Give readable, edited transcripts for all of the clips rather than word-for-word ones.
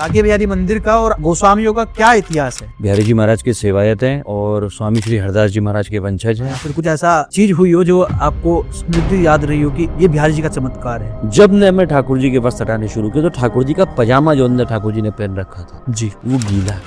बांके बिहारी मंदिर का और गोस्वामियों का क्या इतिहास है? बिहारी जी महाराज के सेवायत हैं और स्वामी श्री हरदास जी महाराज के वंशज हैं। फिर कुछ ऐसा चीज हुई हो जो आपको स्मृति याद रही हो कि ये बिहारी जी का चमत्कार है? जब ने मैं ठाकुर जी के वस्त्र हटाने शुरू किया तो ठाकुर जी का पजामा जो अंदर ठाकुर जी ने पहन रखा था जी, वो गीला।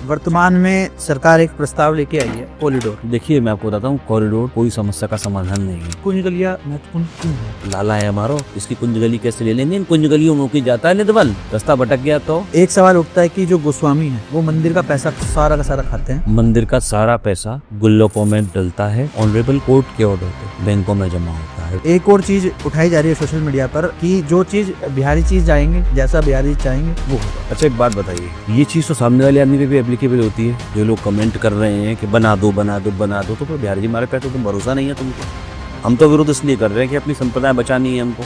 वर्तमान में सरकार एक प्रस्ताव लेके आई है कॉरिडोर। देखिए मैं आपको बताता हूँ, कॉरिडोर कोई समस्या का समाधान नहीं है। कुंज गलियां महत्वपूर्ण क्यों है? लाला है हमारो, इसकी कुंज गली कैसे ले लेंगे? इन कुंज गलियों में जाता है निधवल, रास्ता भटक गया तो। एक सवाल उठता है कि जो गोस्वामी है वो मंदिर का पैसा सारा का सारा खाते हैं। मंदिर का सारा पैसा गुल्लकों में डलता है, ऑनरेबल कोर्ट के ऑर्डर पे बैंकों में जमा होता है। एक और चीज उठाई जा रही है सोशल मीडिया पर कि जो चीज बिहारी चीज जाएंगे, जैसा बिहारी चाहेंगे वो होगा। अच्छा एक बात बताइए, ये चीज तो सामने वाले आदमी पे भी एप्लीकेबल होती है? जो लोग कमेंट कर रहे हैं कि बना दो बना दो बना दो, तो बिहारी जी हमारे पे तो तुम भरोसा नहीं है तुमको। हम तो विरोध इसलिए कर रहे हैं कि अपनी संप्रदाय बचानी है हमको,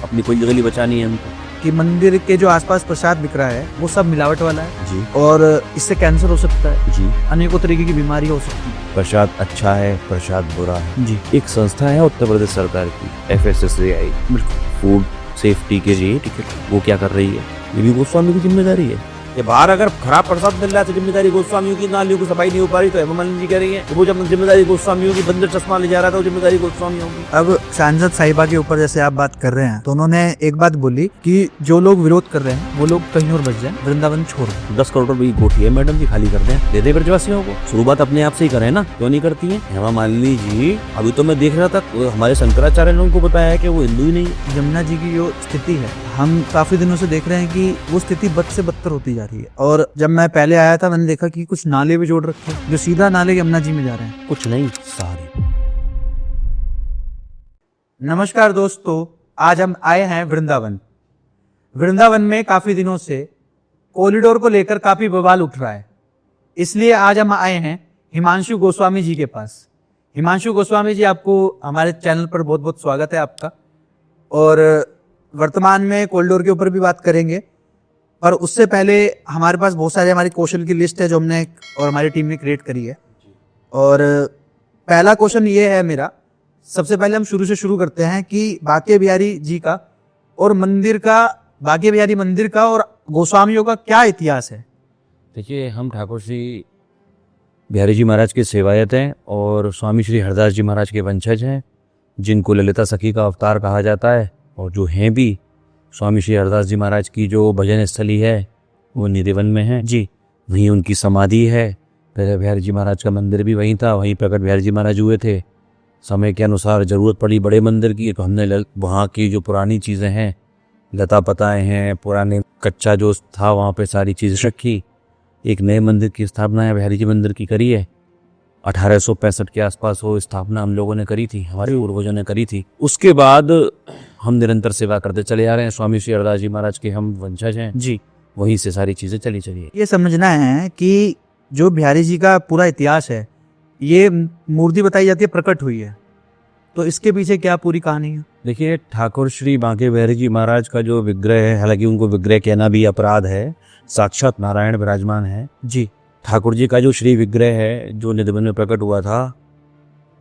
अपनी कोई गली बचानी है हमको। कि मंदिर के जो आसपास प्रसाद बिक रहा है वो सब मिलावट वाला है जी, और इससे कैंसर हो सकता है जी, अनेकों तरीके की बीमारी हो सकती है। प्रसाद अच्छा है, प्रसाद बुरा है जी, एक संस्था है उत्तर प्रदेश सरकार की FSSAI, फूड सेफ्टी के लिए, ठीक है, वो क्या कर रही है? ये भी गोस्वामी की जिम्मेदारी है। ये बाहर अगर खराब प्रसाद मिल रहा है तो जिम्मेदारी गोस्वामियों की, नालियों की सफाई नहीं हो पा रही तो हेमा मालिनी जी कह रही है वो जब जिम्मेदारी गोस्वामियों की, बंदर चश्मा ले जा रहा था वो जिम्मेदारी गोस्वामियों की। अब सांसद साहिबा के ऊपर जैसे आप बात कर रहे हैं तो उन्होंने एक बात बोली कि जो लोग विरोध कर रहे हैं वो लोग कहीं और बच जाएं, वृंदावन छोड़ दें। 10 करोड़ रुपए की कोठी है मैडम जी, खाली कर दें, दे दे ब्रजवासियों को। शुरुआत अपने आप से ही करें ना, क्यों नहीं करती है हेमा मालिनी जी? अभी तो मैं देख रहा था हमारे शंकराचार्य ने उनको बताया है कि वो हिंदू ही नहीं है। यमुना जी की जो स्थिति है हम काफी दिनों से देख रहे हैं कि वो स्थिति बद से बदतर होती जा रही है। और जब मैं पहले आया था मैंने देखा कि कुछ नाले भी जोड़ रखे हैं जो सीधा नाले यमुना जी में जा रहे हैं। कुछ नहीं, सारी। नमस्कार दोस्तों, आज हम आए हैं वृंदावन। वृंदावन में काफी दिनों से कॉरिडोर को लेकर काफी बवाल उठ रहा है, इसलिए आज हम आए हैं हिमांशु गोस्वामी जी के पास। हिमांशु गोस्वामी जी, आपको हमारे चैनल पर बहुत बहुत स्वागत है आपका। और वर्तमान में कॉरिडोर के ऊपर भी बात करेंगे, पर उससे पहले हमारे पास बहुत सारे हमारी क्वेश्चन की लिस्ट है जो हमने और हमारी टीम ने क्रिएट करी है। और पहला क्वेश्चन ये है मेरा, सबसे पहले हम शुरू से शुरू करते हैं कि बांके बिहारी जी का और मंदिर का, बांके बिहारी मंदिर का और गोस्वामियों का क्या इतिहास है? देखिए, हम ठाकुर श्री बिहारी जी महाराज के सेवायत हैं और स्वामी श्री हरदास जी महाराज के वंशज हैं, जिनको ललिता सखी का अवतार कहा जाता है। और जो हैं भी, स्वामी श्री हरदास जी महाराज की जो भजन स्थली है वो निधिवन में है जी, वहीं उनकी समाधि है। पहले बिहारी जी महाराज का मंदिर भी वहीं था, वहीं प्रकट बिहारी जी महाराज हुए थे। समय के अनुसार जरूरत पड़ी बड़े मंदिर की तो हमने वहाँ की जो पुरानी चीज़ें हैं, लता पताएँ हैं, पुराने कच्चा जो था वहाँ पे सारी चीज़ रखी। एक नए मंदिर की स्थापना है बिहारी जी मंदिर की करी है। 1865 के आसपास वो स्थापना हम लोगों ने करी थी, हमारे पूर्वजों ने करी थी। उसके बाद हम निरंतर सेवा करते चले आ रहे हैं। स्वामी श्री हरदास जी महाराज के हम वंशज हैं जी, वहीं से सारी चीजें चली चली। ये समझना है कि जो बिहारी जी का पूरा इतिहास है, ये मूर्ति बताई जाती है प्रकट हुई है, तो इसके पीछे क्या पूरी कहानी है? देखिए, ठाकुर श्री बांके बिहारी जी महाराज का जो विग्रह है, हालांकि उनको विग्रह कहना भी अपराध है, साक्षात नारायण विराजमान है जी। ठाकुर जी का जो श्री विग्रह है जो निधिवन में प्रकट हुआ था,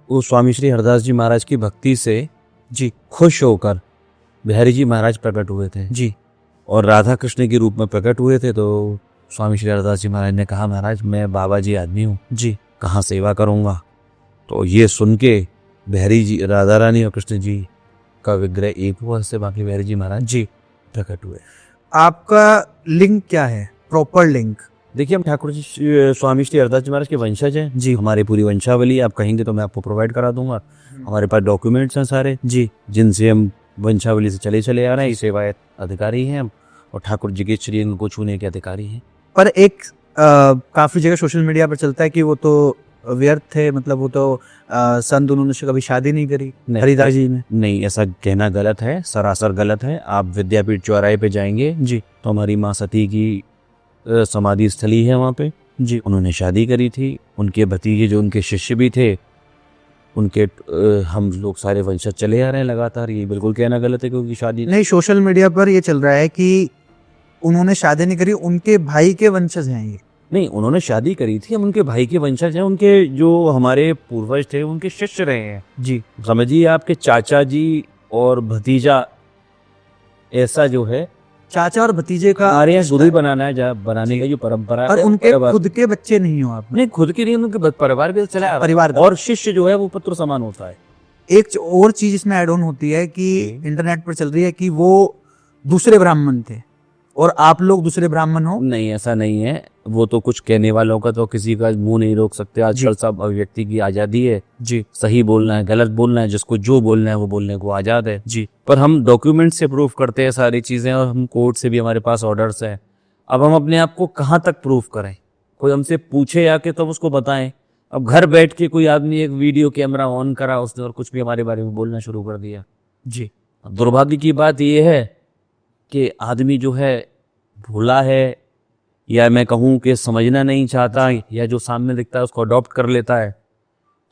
वो स्वामी श्री हरदास जी महाराज की भक्ति से जी खुश होकर बिहारी जी महाराज प्रकट हुए थे जी, और राधा कृष्ण के रूप में प्रकट हुए थे। तो स्वामी श्री हरदास जी महाराज ने कहा, महाराज मैं बाबा जी आदमी हूँ जी, कहाँ सेवा करूँगा? तो ये सुन के बिहारी जी, राधा रानी और कृष्ण जी का विग्रह एक हुआ, से बाकी बिहारी जी महाराज जी प्रकट हुए। आपका लिंक क्या है, प्रॉपर लिंक? देखिए, हम ठाकुर जी स्वामी श्री हरदास जी महाराज के वंशज हैं जी। हमारी पूरी वंशावली आप कहेंगे तो मैं आपको प्रोवाइड करा दूंगा। हमारे पास डॉक्यूमेंट्स हैं सारे जी, जिनसे हम वंशावली से चले आ रहे हैं। सेवायत अधिकारी हैं हम और ठाकुर जी के श्रीअंग को छूने के अधिकारी हैं। पर एक काफी जगह सोशल मीडिया पर चलता है कि वो तो व्यर्थ थे, मतलब वो तो संत उन्होंने कभी शादी नहीं करी हरिदास जी ने। नहीं, ऐसा कहना गलत है, सरासर गलत है। आप विद्यापीठ चौराहे पे जाएंगे जी तो हमारी माँ सती की समाधि स्थली है वहाँ पे जी, उन्होंने शादी करी थी। उनके भतीजे जो उनके शिष्य भी थे, उनके हम लोग सारे वंशज चले आ रहे हैं लगातार। ये बिल्कुल कहना गलत है क्योंकि शादी नहीं, सोशल मीडिया पर ये चल रहा है कि उन्होंने शादी नहीं करी, उनके भाई के वंशज हैं ये। नहीं, उन्होंने शादी करी थी, हम उनके भाई के वंशज हैं। उनके जो हमारे पूर्वज थे उनके शिष्य रहे हैं जी। समझिए, आपके चाचा जी और भतीजा ऐसा जो है चाचा और भतीजे का, हमारे यहाँ दूध ही बनाना है, बनाने का जो परंपरा और है, उनके परिवार- खुद के बच्चे नहीं हो आप? नहीं, खुद की नहीं, उनके परिवार भी चला आ रहा है। परिवार का। और शिष्य जो है वो पुत्र समान होता है। एक और चीज इसमें ऐड ऑन होती है कि इंटरनेट पर चल रही है कि वो दूसरे ब्राह्मण थे और आप लोग दूसरे ब्राह्मण हो। नहीं, ऐसा नहीं है। वो तो कुछ कहने वालों का तो किसी का मुंह नहीं रोक सकते। आजकल सब अभिव्यक्ति की आजादी है जी सही बोलना है, गलत बोलना है, जिसको जो बोलना है वो बोलने को आजाद है जी पर हम डॉक्यूमेंट से प्रूफ करते हैं सारी चीजें, और हम कोर्ट से भी हमारे पास ऑर्डर्स है। अब हम अपने आप को कहाँ तक प्रूफ करें? कोई हमसे पूछे आके तो हम उसको बताएं। अब घर बैठ के कोई आदमी एक वीडियो कैमरा ऑन करा उसने और कुछ भी हमारे बारे में बोलना शुरू कर दिया। जी दुर्भाग्य की बात यह है कि आदमी जो है भूला है, या मैं कहूँ कि समझना नहीं चाहता, या जो सामने दिखता है उसको अडॉप्ट कर लेता है।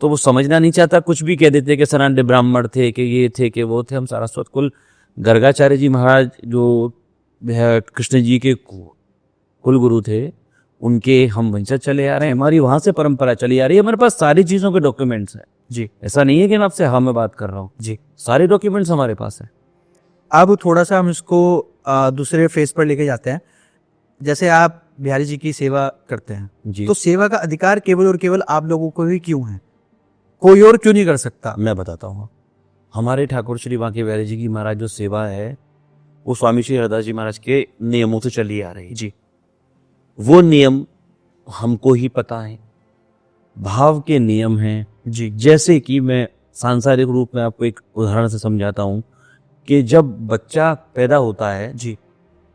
तो वो समझना नहीं चाहता, कुछ भी कह देते कि सनातन ब्राह्मण थे, कि ये थे, कि वो थे। हम सारस्वत कुल गर्गाचार्य जी महाराज जो कृष्ण जी के कुल गुरु थे, उनके हम वंशज चले आ रहे हैं। हमारी वहां से परंपरा चली आ रही है। हमारे पास सारी चीजों के डॉक्यूमेंट्स हैं जी ऐसा नहीं है कि मैं आपसे हाँ में बात कर रहा हूँ जी। सारे डॉक्यूमेंट्स हमारे पास है। अब थोड़ा सा हम इसको दूसरे फेज पर लेके जाते हैं। जैसे आप बिहारी जी की सेवा करते हैं, जी तो सेवा का अधिकार केवल और केवल आप लोगों को ही क्यों है? कोई और क्यों नहीं कर सकता? मैं बताता हूँ। हमारे ठाकुर श्री बांके बिहारी जी की महाराज जो सेवा है वो स्वामी श्री हरदास जी महाराज के नियमों से चली आ रही है। जी वो नियम हमको ही पता है, भाव के नियम हैं। जी जैसे कि मैं सांसारिक रूप में आपको एक उदाहरण से समझाता हूँ कि जब बच्चा पैदा होता है जी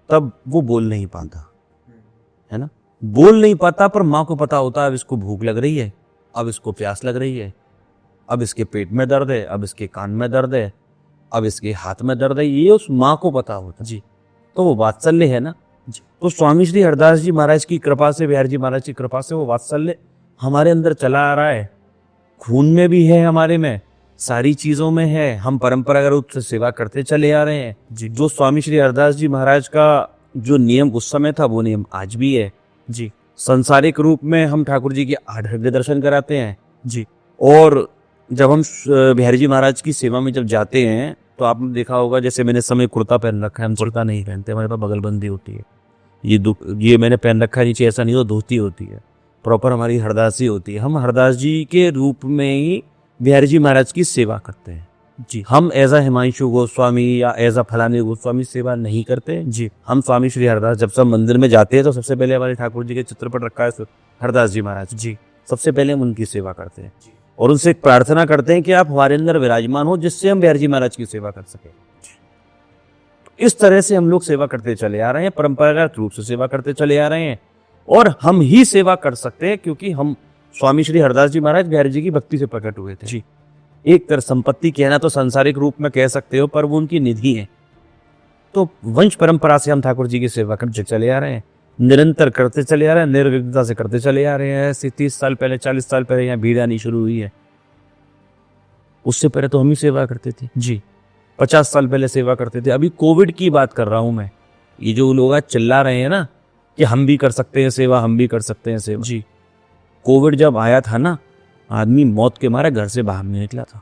तब वो बोल नहीं पाता, है ना, बोल नहीं पाता, पर माँ को पता होता है अब इसको भूख लग रही है, अब इसको प्यास लग रही है, अब इसके पेट में दर्द है, अब इसके कान में दर्द है, अब इसके हाथ में दर्द है, ये उस माँ को पता होता है। जी तो वो वात्सल्य है ना। जी तो स्वामी श्री हरदास जी महाराज की कृपा से, बिहारी जी महाराज की कृपा से वो वात्सल्य हमारे अंदर चला आ रहा है। खून में भी है, हमारे में सारी चीजों में है। हम परंपरागत रूप से सेवा करते चले आ रहे हैं। जी जो स्वामी श्री हरदास जी महाराज का जो नियम उस समय था वो नियम आज भी है। जी संसारिक रूप में हम ठाकुर जी के 8 हृदय दर्शन कराते हैं। जी और जब हम बिहारी जी महाराज की सेवा में जब जाते हैं तो आपने देखा होगा, जैसे मैंने समय कुर्ता पहन रखा है, हम कुर्ता नहीं पहनते, हमारे पास बगलबंदी होती है। ये मैंने पहन रखा है नीचे, ऐसा नहीं हो, धोती होती है, प्रॉपर हमारी हरदासी होती है। हम हरदास जी के रूप में ही बिहारी जी महाराज की सेवा करते हैं। जी हम एज अ हिमांशु गोस्वामी या एज अ फलानी गोस्वामी सेवा नहीं करते। जी हम स्वामी श्री हरदास जब सब मंदिर में जाते हैं तो सबसे पहले हमारे ठाकुर जी के चित्र पर रखा है हरदास जी महाराज जी सबसे पहले हम उनकी सेवा करते हैं और उनसे एक प्रार्थना करते हैं कि आप हमारे अंदर विराजमान हो, जिससे हम बिहारी जी महाराज की सेवा कर सके। इस तरह से हम लोग सेवा करते चले आ रहे हैं, परंपरागत रूप से सेवा करते चले आ रहे हैं। और हम ही सेवा कर सकते हैं क्योंकि हम स्वामी श्री हरदास जी महाराज बिहारी जी की भक्ति से प्रकट हुए थे। जी एक तरह संपत्ति कहना तो संसारिक रूप में कह सकते हो, पर वो उनकी निधि है। तो वंश परंपरा से हम ठाकुर जी की सेवा करते चले आ रहे हैं, निरंतर करते चले आ रहे हैं, निर्विघ्नता से करते चले आ रहे हैं। ऐसे 30 साल पहले, 40 साल पहले यहाँ भीड़ आनी शुरू हुई है, उससे पहले तो हम ही सेवा करते थे। जी 50 साल पहले सेवा करते थे। अभी कोविड की बात कर रहा हूं मैं। ये जो लोग आज चिल्ला रहे हैं ना कि हम भी कर सकते हैं सेवा, हम भी कर सकते हैं सेवा, जी कोविड जब आया था ना, आदमी मौत के मारे घर से बाहर नहीं निकला था।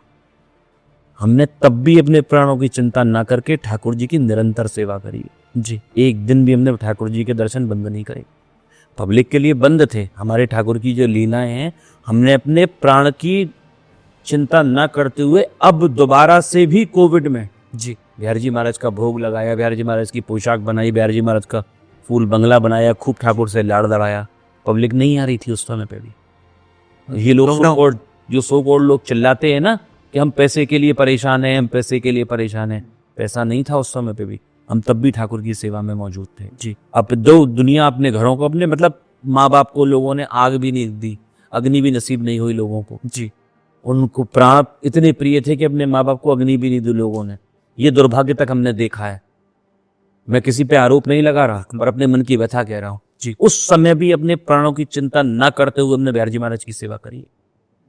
हमने तब भी अपने प्राणों की चिंता ना करके ठाकुर जी की निरंतर सेवा करी। जी एक दिन भी हमने ठाकुर जी के दर्शन बंद नहीं करे। पब्लिक के लिए बंद थे, हमारे ठाकुर की जो लीलाएं हैं, हमने अपने प्राण की चिंता ना करते हुए अब दोबारा से भी कोविड में जी बिहारी जी महाराज का भोग लगाया, बिहारी जी महाराज की पोशाक बनाई, बिहारी जी महाराज का फूल बंगला बनाया, खूब ठाकुर से लाड़ लड़ाया। पब्लिक नहीं आ रही थी उस समय पे भी। ये लोग जो सो कॉल्ड लोग चिल्लाते हैं ना कि हम पैसे के लिए परेशान हैं, हम पैसे के लिए परेशान हैं, पैसा नहीं था उस समय पे भी, हम तब भी ठाकुर की सेवा में मौजूद थे। जी अब दो दुनिया अपने घरों को, अपने मतलब माँ बाप को लोगों ने आग भी नहीं दी, अग्नि भी नसीब नहीं हुई लोगों को। जी उनको प्राण इतने प्रिय थे कि अपने माँ बाप को अग्नि भी नहीं दी लोगों ने। ये दुर्भाग्य तक हमने देखा है। मैं किसी पे आरोप नहीं लगा रहा, पर अपने मन की व्यथा कह रहा हूँ। जी उस समय भी अपने प्राणों की चिंता ना करते हुए हमने बिहारी जी महाराज की सेवा करी।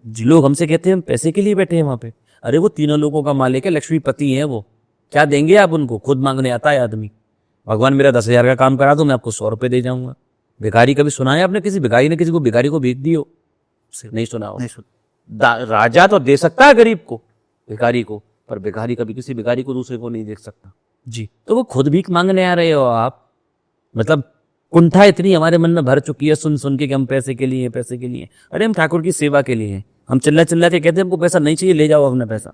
जी लोग हमसे कहते हैं हम पैसे के लिए बैठे हैं वहां पे। अरे वो तीनों लोगों का मालिक है, लक्ष्मीपति है, वो क्या देंगे आप उनको? खुद मांगने आता है आदमी। भगवान मेरा 10,000 का काम करा दो, मैं आपको 100 रुपए दे जाऊंगा। भिखारी कभी सुना है आपने? किसी भिखारी ने किसी को भिखारी को भीख दी हो? नहीं सुना हो। नहीं सुन। राजा तो दे सकता है गरीब को, भिखारी को, पर भिखारी कभी किसी भिखारी को दूसरे को नहीं देख सकता। जी तो वो खुद भीख मांगने आ रहे हो आप। मतलब कुंठा इतनी हमारे मन में भर चुकी है सुन सुन के कि हम पैसे के लिए, पैसे के लिए। अरे हम ठाकुर की सेवा के लिए हैं। हम चिल्ला चिल्ला के कहते हैं हमको पैसा नहीं चाहिए, ले जाओ अपना पैसा।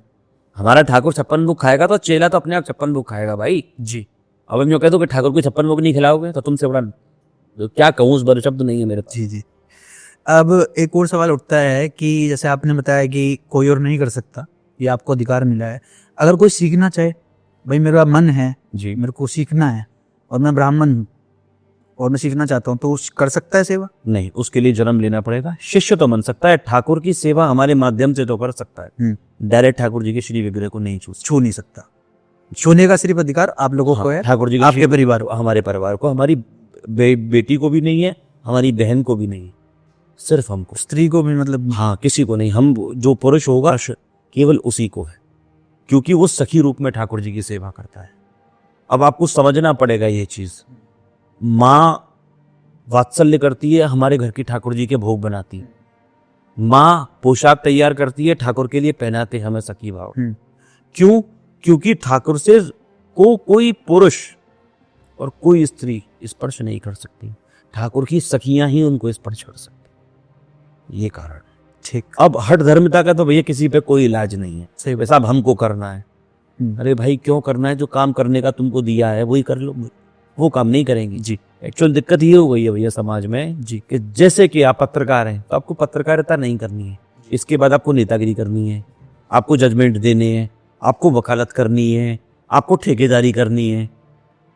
हमारा ठाकुर 56 भोग खाएगा तो चेला तो अपने आप 56 भोग खाएगा भाई। जी। अब हम जो कहते हो कि ठाकुर को 56 भोग नहीं खिलाओगे तो तुमसे बड़ा तो क्या कहूँ, उस बार शब्द नहीं है मेरे पास। जी जी। अब एक और सवाल उठता है कि जैसे आपने बताया कि कोई और नहीं कर सकता, ये आपको अधिकार मिला है। अगर कोई सीखना चाहे, भाई मेरा मन है, जी मेरे को सीखना है और मैं ब्राह्मण हूँ और मैं सीखना चाहता हूँ, तो कर सकता है सेवा? नहीं, उसके लिए जन्म लेना पड़ेगा। शिष्य तो बन सकता है, ठाकुर की सेवा हमारे माध्यम से तो कर सकता है। डायरेक्ट ठाकुर जी के श्री विग्रह को नहीं छू नहीं सकता। छूने का सिर्फ अधिकार आप लोगों को है, ठाकुर जी के आपके परिवार को। हमारे परिवार को, हमारी बेटी को भी नहीं है, हमारी बहन को भी नहीं है, सिर्फ हमको। स्त्री को भी मतलब? हाँ, किसी को नहीं। हम जो पुरुष होगा केवल उसी को है, क्योंकि वो सखी रूप में ठाकुर जी की सेवा करता है। अब आपको समझना पड़ेगा ये चीज। माँ वात्सल्य करती है, हमारे घर की ठाकुर जी के भोग बनाती है। माँ पोशाक तैयार करती है, ठाकुर के लिए पहनाते हमें सखी भाव। क्यों? क्योंकि ठाकुर से को कोई पुरुष और कोई स्त्री स्पर्श नहीं कर सकती, ठाकुर की सखियां ही उनको स्पर्श कर सकती। ये कारण। ठीक। अब हठ धर्मिता का तो भैया किसी पे कोई इलाज नहीं है। सही वैसा अब हमको करना है। अरे भाई क्यों करना है? जो काम करने का तुमको दिया है वही कर लो, वो काम नहीं करेंगे। जी। एक्चुअल दिक्कत ये हो गई है भैया समाज में जी, कि जैसे कि आप पत्रकार हैं तो आपको पत्रकारिता नहीं करनी है, इसके बाद आपको नेतागिरी करनी है, आपको जजमेंट देने हैं, आपको वकालत करनी है, आपको ठेकेदारी करनी है।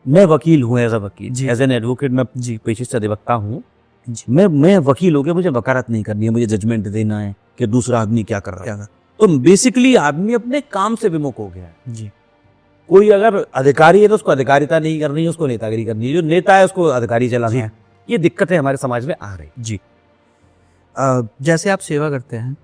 मैं वकील हूँ, एज अ वकील, एज एन एडवोकेट मैं जी पेशे से अधिवक्ता हूँ। मैं वकील हो गया, मुझे वकालत नहीं करनी है, मुझे जजमेंट देना है कि दूसरा आदमी क्या कर रहा है। तो बेसिकली आदमी अपने काम से विमुख हो गया है जी। कोई अगर अधिकारी है तो उसको अधिकारिता नहीं करनी है, उसको नेतागिरी करनी है। जो नेता है उसको अधिकारी चलाना है। ये दिक्कतें हमारे समाज में आ रही जी। जैसे आप सेवा करते हैं,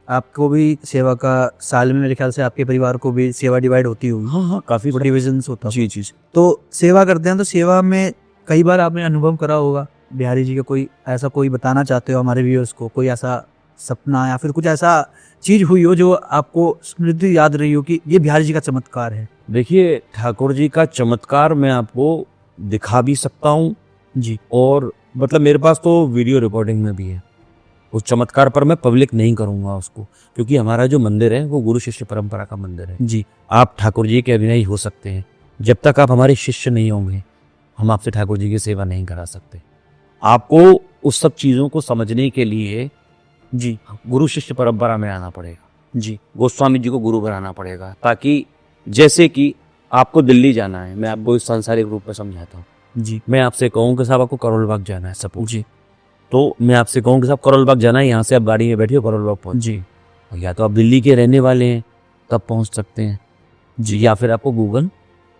आपको भी सेवा का साल में मेरे ख्याल से आपके परिवार को भी सेवा डिवाइड होती होगी। हाँ, काफी डिविजन्स होता है। जी जी। तो सेवा करते हैं तो सेवा में कई बार आपने अनुभव करा होगा बिहारी जी का, कोई ऐसा कोई बताना चाहते हो हमारे व्यूअर्स को, कोई ऐसा सपना या फिर कुछ ऐसा चीज हुई हो जो आपको स्मृति याद रही हो कि ये बिहारी जी का चमत्कार है? देखिए, ठाकुर जी का चमत्कार मैं आपको दिखा भी सकता हूँ जी, और मतलब मेरे पास तो वीडियो रिकॉर्डिंग में भी है। उस चमत्कार पर मैं पब्लिक नहीं करूंगा उसको, क्योंकि हमारा जो मंदिर है वो गुरु शिष्य परंपरा का मंदिर है जी। आप ठाकुर जी के अनुयायी हो सकते हैं, जब तक आप हमारे शिष्य नहीं होंगे हम आपसे ठाकुर जी की सेवा नहीं करा सकते। आपको उस सब चीजों को समझने के लिए जी गुरु शिष्य परंपरा में आना पड़ेगा जी। गोस्वामी जी को गुरु बनाना पड़ेगा, ताकि जैसे कि आपको दिल्ली जाना है, मैं आपको इस सांसारिक रूप में समझाता हूँ जी। मैं आपसे कहूँ कि साहब आपको करोल बाग जाना है सपोज जी, तो मैं आपसे कहूँ कि साहब करोल बाग जाना है, यहाँ से आप गाड़ी में बैठिए करोल बाग पहुँच जी। या तो आप दिल्ली के रहने वाले हैं तब पहुँच सकते हैं जी, या फिर आपको गूगल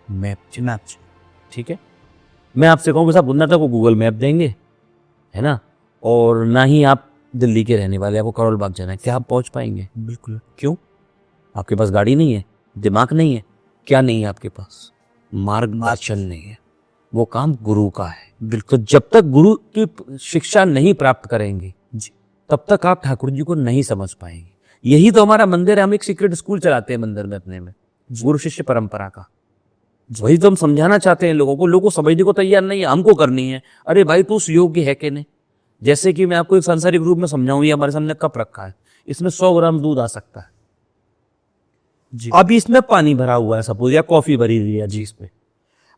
मैप ठीक है। मैं आपसे कहूँ कि साहब ना तो आपको गूगल मैप देंगे, है ना, और ना ही आप दिल्ली के रहने वाले, आपको करोल बाग जाना है, क्या आप पहुंच पाएंगे? बिल्कुल। क्यों? आपके पास गाड़ी नहीं है, दिमाग नहीं है, क्या नहीं है आपके पास? मार्गदर्शन नहीं है। वो काम गुरु का है। बिल्कुल। तो जब तक गुरु की शिक्षा नहीं प्राप्त करेंगे जी, तब तक आप ठाकुर जी को नहीं समझ पाएंगे। यही तो हमारा मंदिर है। हम एक सीक्रेट स्कूल चलाते हैं मंदिर में अपने में, गुरु शिष्य परंपरा का। वही तो हम समझाना चाहते हैं लोगों को। लोगों को समझने को तैयार नहीं है, हमको करनी है। अरे भाई तू उस योग्य है कि नहीं? जैसे कि मैं आपको एक सांसारिक रूप में समझाऊं, ये हमारे सामने कप रखा है, इसमें 100 ग्राम दूध आ सकता है जी। अभी इसमें पानी भरा हुआ है सपोज, या कॉफी भरी हुई है जी इसमें।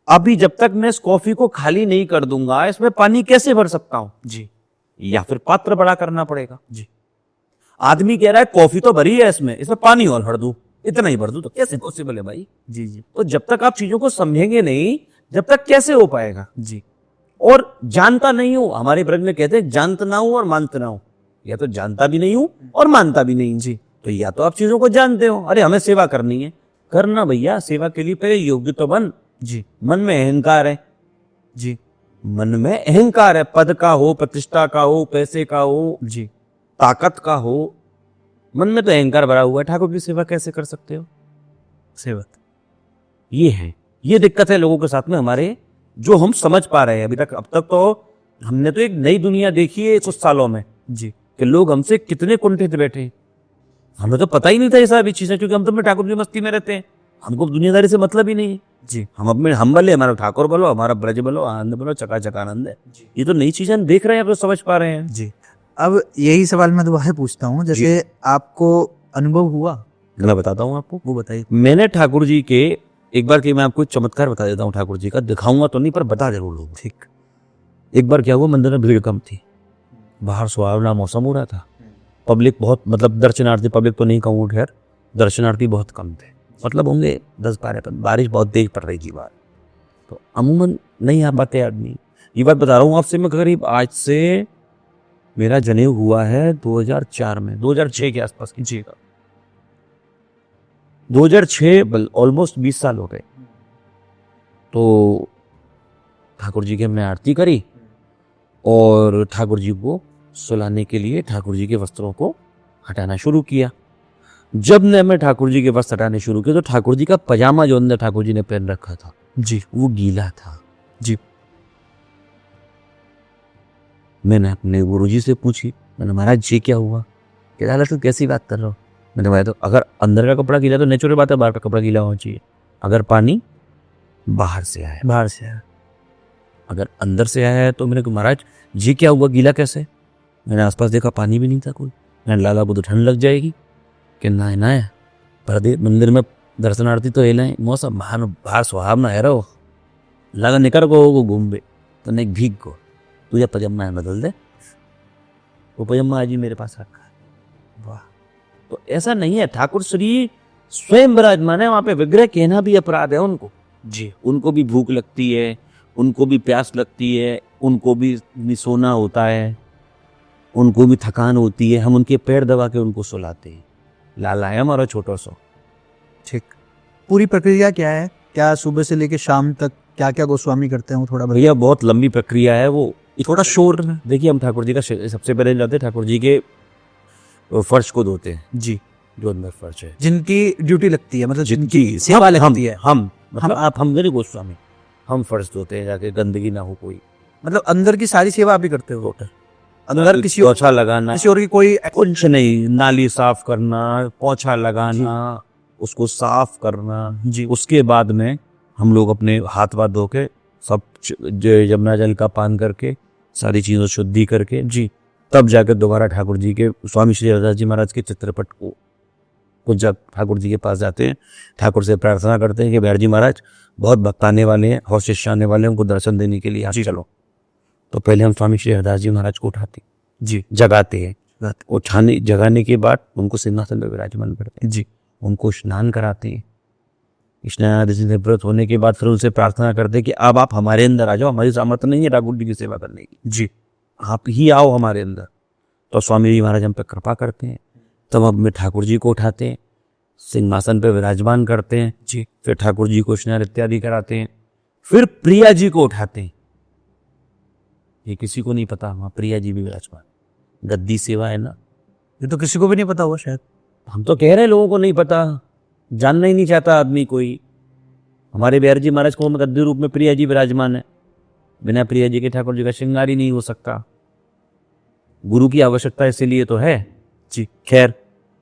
अभी जब तक मैं इस कॉफी को खाली नहीं कर दूंगा, इसमें पानी कैसे भर सकता हूं जी? या फिर पात्र बड़ा करना पड़ेगा जी। आदमी कह रहा है कॉफी तो भरी है, इसमें पानी और भर दूं, इतना ही भर दूं, तो कैसे पॉसिबल है भाई जी जी। तो जब तक आप चीजों को समझेंगे नहीं, जब तक कैसे हो पाएगा जी। और जानता नहीं हूं, हमारे ब्रज में कहते हैं जानता ना हूं और मानता ना हूं। या तो जानता भी नहीं हूं और मानता भी नहीं जी। तो या तो आप चीजों को जानते हो, अरे हमें सेवा करनी है, करना भैया, सेवा के लिए पहले योग्य तो बन जी। मन में अहंकार है जी, मन में अहंकार है, पद का हो, प्रतिष्ठा का हो, पैसे का हो जी, ताकत का हो, मन में तो अहंकार भरा हुआ है, ठाकुर की सेवा कैसे कर सकते हो? सेवा ये है, ये दिक्कत है लोगों के साथ में हमारे, जो हम समझ पा रहे हैं अभी तक। अब तक तो हमने तो एक नई दुनिया देखी है कुछ सालों में जी, कि लोग हमसे कितने कुंठित बैठे। हमें तो पता ही नहीं था ये सारी चीजें, क्योंकि हम तो ठाकुर की मस्ती में रहते हैं, हमको दुनियादारी से मतलब ही नहीं है जी हम अपने हम बोले हमारा ठाकुर बोलो, हमारा ब्रज बोलो, आनंद बोलो, चकाचक आनंद है। ये तो नई चीजें हम देख रहे हैं, आप तो समझ पा रहे हैं। जी। अब यही सवाल मैं दोबारा पूछता हूँ, जैसे आपको अनुभव हुआ, मैं बताता हूँ आपको। वो बताइए। मैंने ठाकुर जी के एक बार की मैं आपको एक चमत्कार बता देता हूँ ठाकुर जी का, दिखाऊंगा तो नहीं पर बता जरूर दूंगा। ठीक। एक बार क्या हुआ, मंदिर में भीड़ कम थी, बाहर सुहावना मौसम हो रहा था, पब्लिक बहुत, मतलब दर्शनार्थी, पब्लिक तो नहीं कहूँ, खैर दर्शनार्थी बहुत कम थे, मतलब होंगे 10-12, बारिश बहुत तेज पड़ रही थी बाहर, तो अमूमन नहीं आ पाते आदमी। ये बात बता रहा हूँ आपसे, मैं करीब आज से, मेरा जनेऊ हुआ है 2004 में, 2006 के आसपास की चीज का, 2006, ऑलमोस्ट 20 साल हो गए। तो ठाकुर जी की हमने आरती करी और ठाकुर जी को सुलाने के लिए ठाकुर जी के वस्त्रों को हटाना शुरू किया। जब ने मैं ठाकुर जी के वस्त्र हटाने शुरू किए तो ठाकुर जी का पजामा जो अंदर ठाकुर जी ने पहन रखा था जी वो गीला था। जी। मैंने अपने गुरुजी से पूछी, मैंने महाराज जी क्या हुआ? कहता है तू कैसी बात कर रहे हो? मैंने बताया तो अगर अंदर का कपड़ा गीला तो नेचुरल बात है बाहर का कपड़ा गीला होना चाहिए। अगर पानी बाहर से आया, बाहर से आया, अगर अंदर से आया है तो मैंने कहा महाराज जी क्या हुआ, गीला कैसे? मैंने आसपास देखा पानी भी नहीं था कोई। मैंने लाला को तो ठंड लग जाएगी कि ना है परदे मंदिर में दर्शनार्थी तो हिलाए, मौसम बाहर सुहावना है रहो, लगा निकर को घूम तो नहीं भीग को तुझे पजामा बदल दे, वो पजामा आज ही मेरे पास रखा है। वाह। तो ऐसा नहीं है, ठाकुर श्री स्वयं विराजमान है वहां पे, विग्रह कहना भी अपराध है उनको। जी। उनको भी भूख लगती है, उनको भी प्यास लगती है, उनको भी सोना होता है, उनको भी थकान होती है, हम उनके पैर दबा के उनको सुलाते हैं। लाला है हमारा छोटा सा। ठीक। पूरी प्रक्रिया क्या है, क्या सुबह से लेकर शाम तक क्या क्या गोस्वामी करते हैं, वो थोड़ा भैया बहुत लंबी प्रक्रिया है वो, थोड़ा शोर में। देखिए हम ठाकुर जी का सबसे पहले जाते ठाकुर जी के फर्श को धोते हैं, जी, जो अंदर फर्श है, जिनकी ड्यूटी लगती है, मतलब जिनकी सेवा लगती है। हम मतलब आप हम मेरे गोस्वामी, हम फर्श धोते हैं जाके, गंदगी ना हो कोई, मतलब अंदर की सारी सेवा आप ही करते हो? अंदर किसी पोछा लगाना, किसी और की कोई कुछ नहीं, नाली साफ करना, पोछा लगाना, उसको साफ करना जी। उसके बाद में हम लोग अपने हाथ वाथ धो के सब यमुना जल का पान करके सारी चीजों शुद्धि करके जी, तब जाकर दोबारा ठाकुर जी के स्वामी श्री हरदास जी महाराज के चित्रपट को जब ठाकुर जी के पास जाते हैं, ठाकुर से प्रार्थना करते हैं कि बिहारी जी महाराज बहुत भक्त आने वाले हैं, बहुत शिष्य आने वाले हैं, उनको दर्शन देने के लिए आप चलो। तो पहले हम स्वामी श्री हरदास जी महाराज को उठाते जी, जगाते हैं, उठाने जगाने के बाद उनको सिंहासन पर विराजमान करते हैं जी, उनको स्नान कराते हैं, स्नान आदि से निवृत्त होने के बाद फिर उनसे प्रार्थना करते हैं कि अब आप हमारे अंदर आ जाओ, हमारी सामर्थ्य नहीं है ठाकुर जी की सेवा करने की जी, आप ही आओ हमारे अंदर। तो स्वामी जी महाराज हम पे कृपा करते हैं, तब हम ठाकुर जी को उठाते हैं, सिंहासन पे विराजमान करते हैं जी, फिर ठाकुर जी को स्नान इत्यादि कराते हैं, फिर प्रिया जी को उठाते हैं। ये किसी को नहीं पता, वहाँ प्रिया जी भी विराजमान, गद्दी सेवा है ना, ये तो किसी को भी नहीं पता होगा शायद। हम तो कह रहे हैं लोगों को नहीं पता, जानना ही नहीं चाहता आदमी कोई। हमारे बिहारी जी महाराज को गद्दी रूप में प्रिया जी विराजमान है, बिना प्रिया जी के ठाकुर जी का श्रृंगार ही नहीं हो सकता। गुरु की आवश्यकता इसीलिए तो है जी। खैर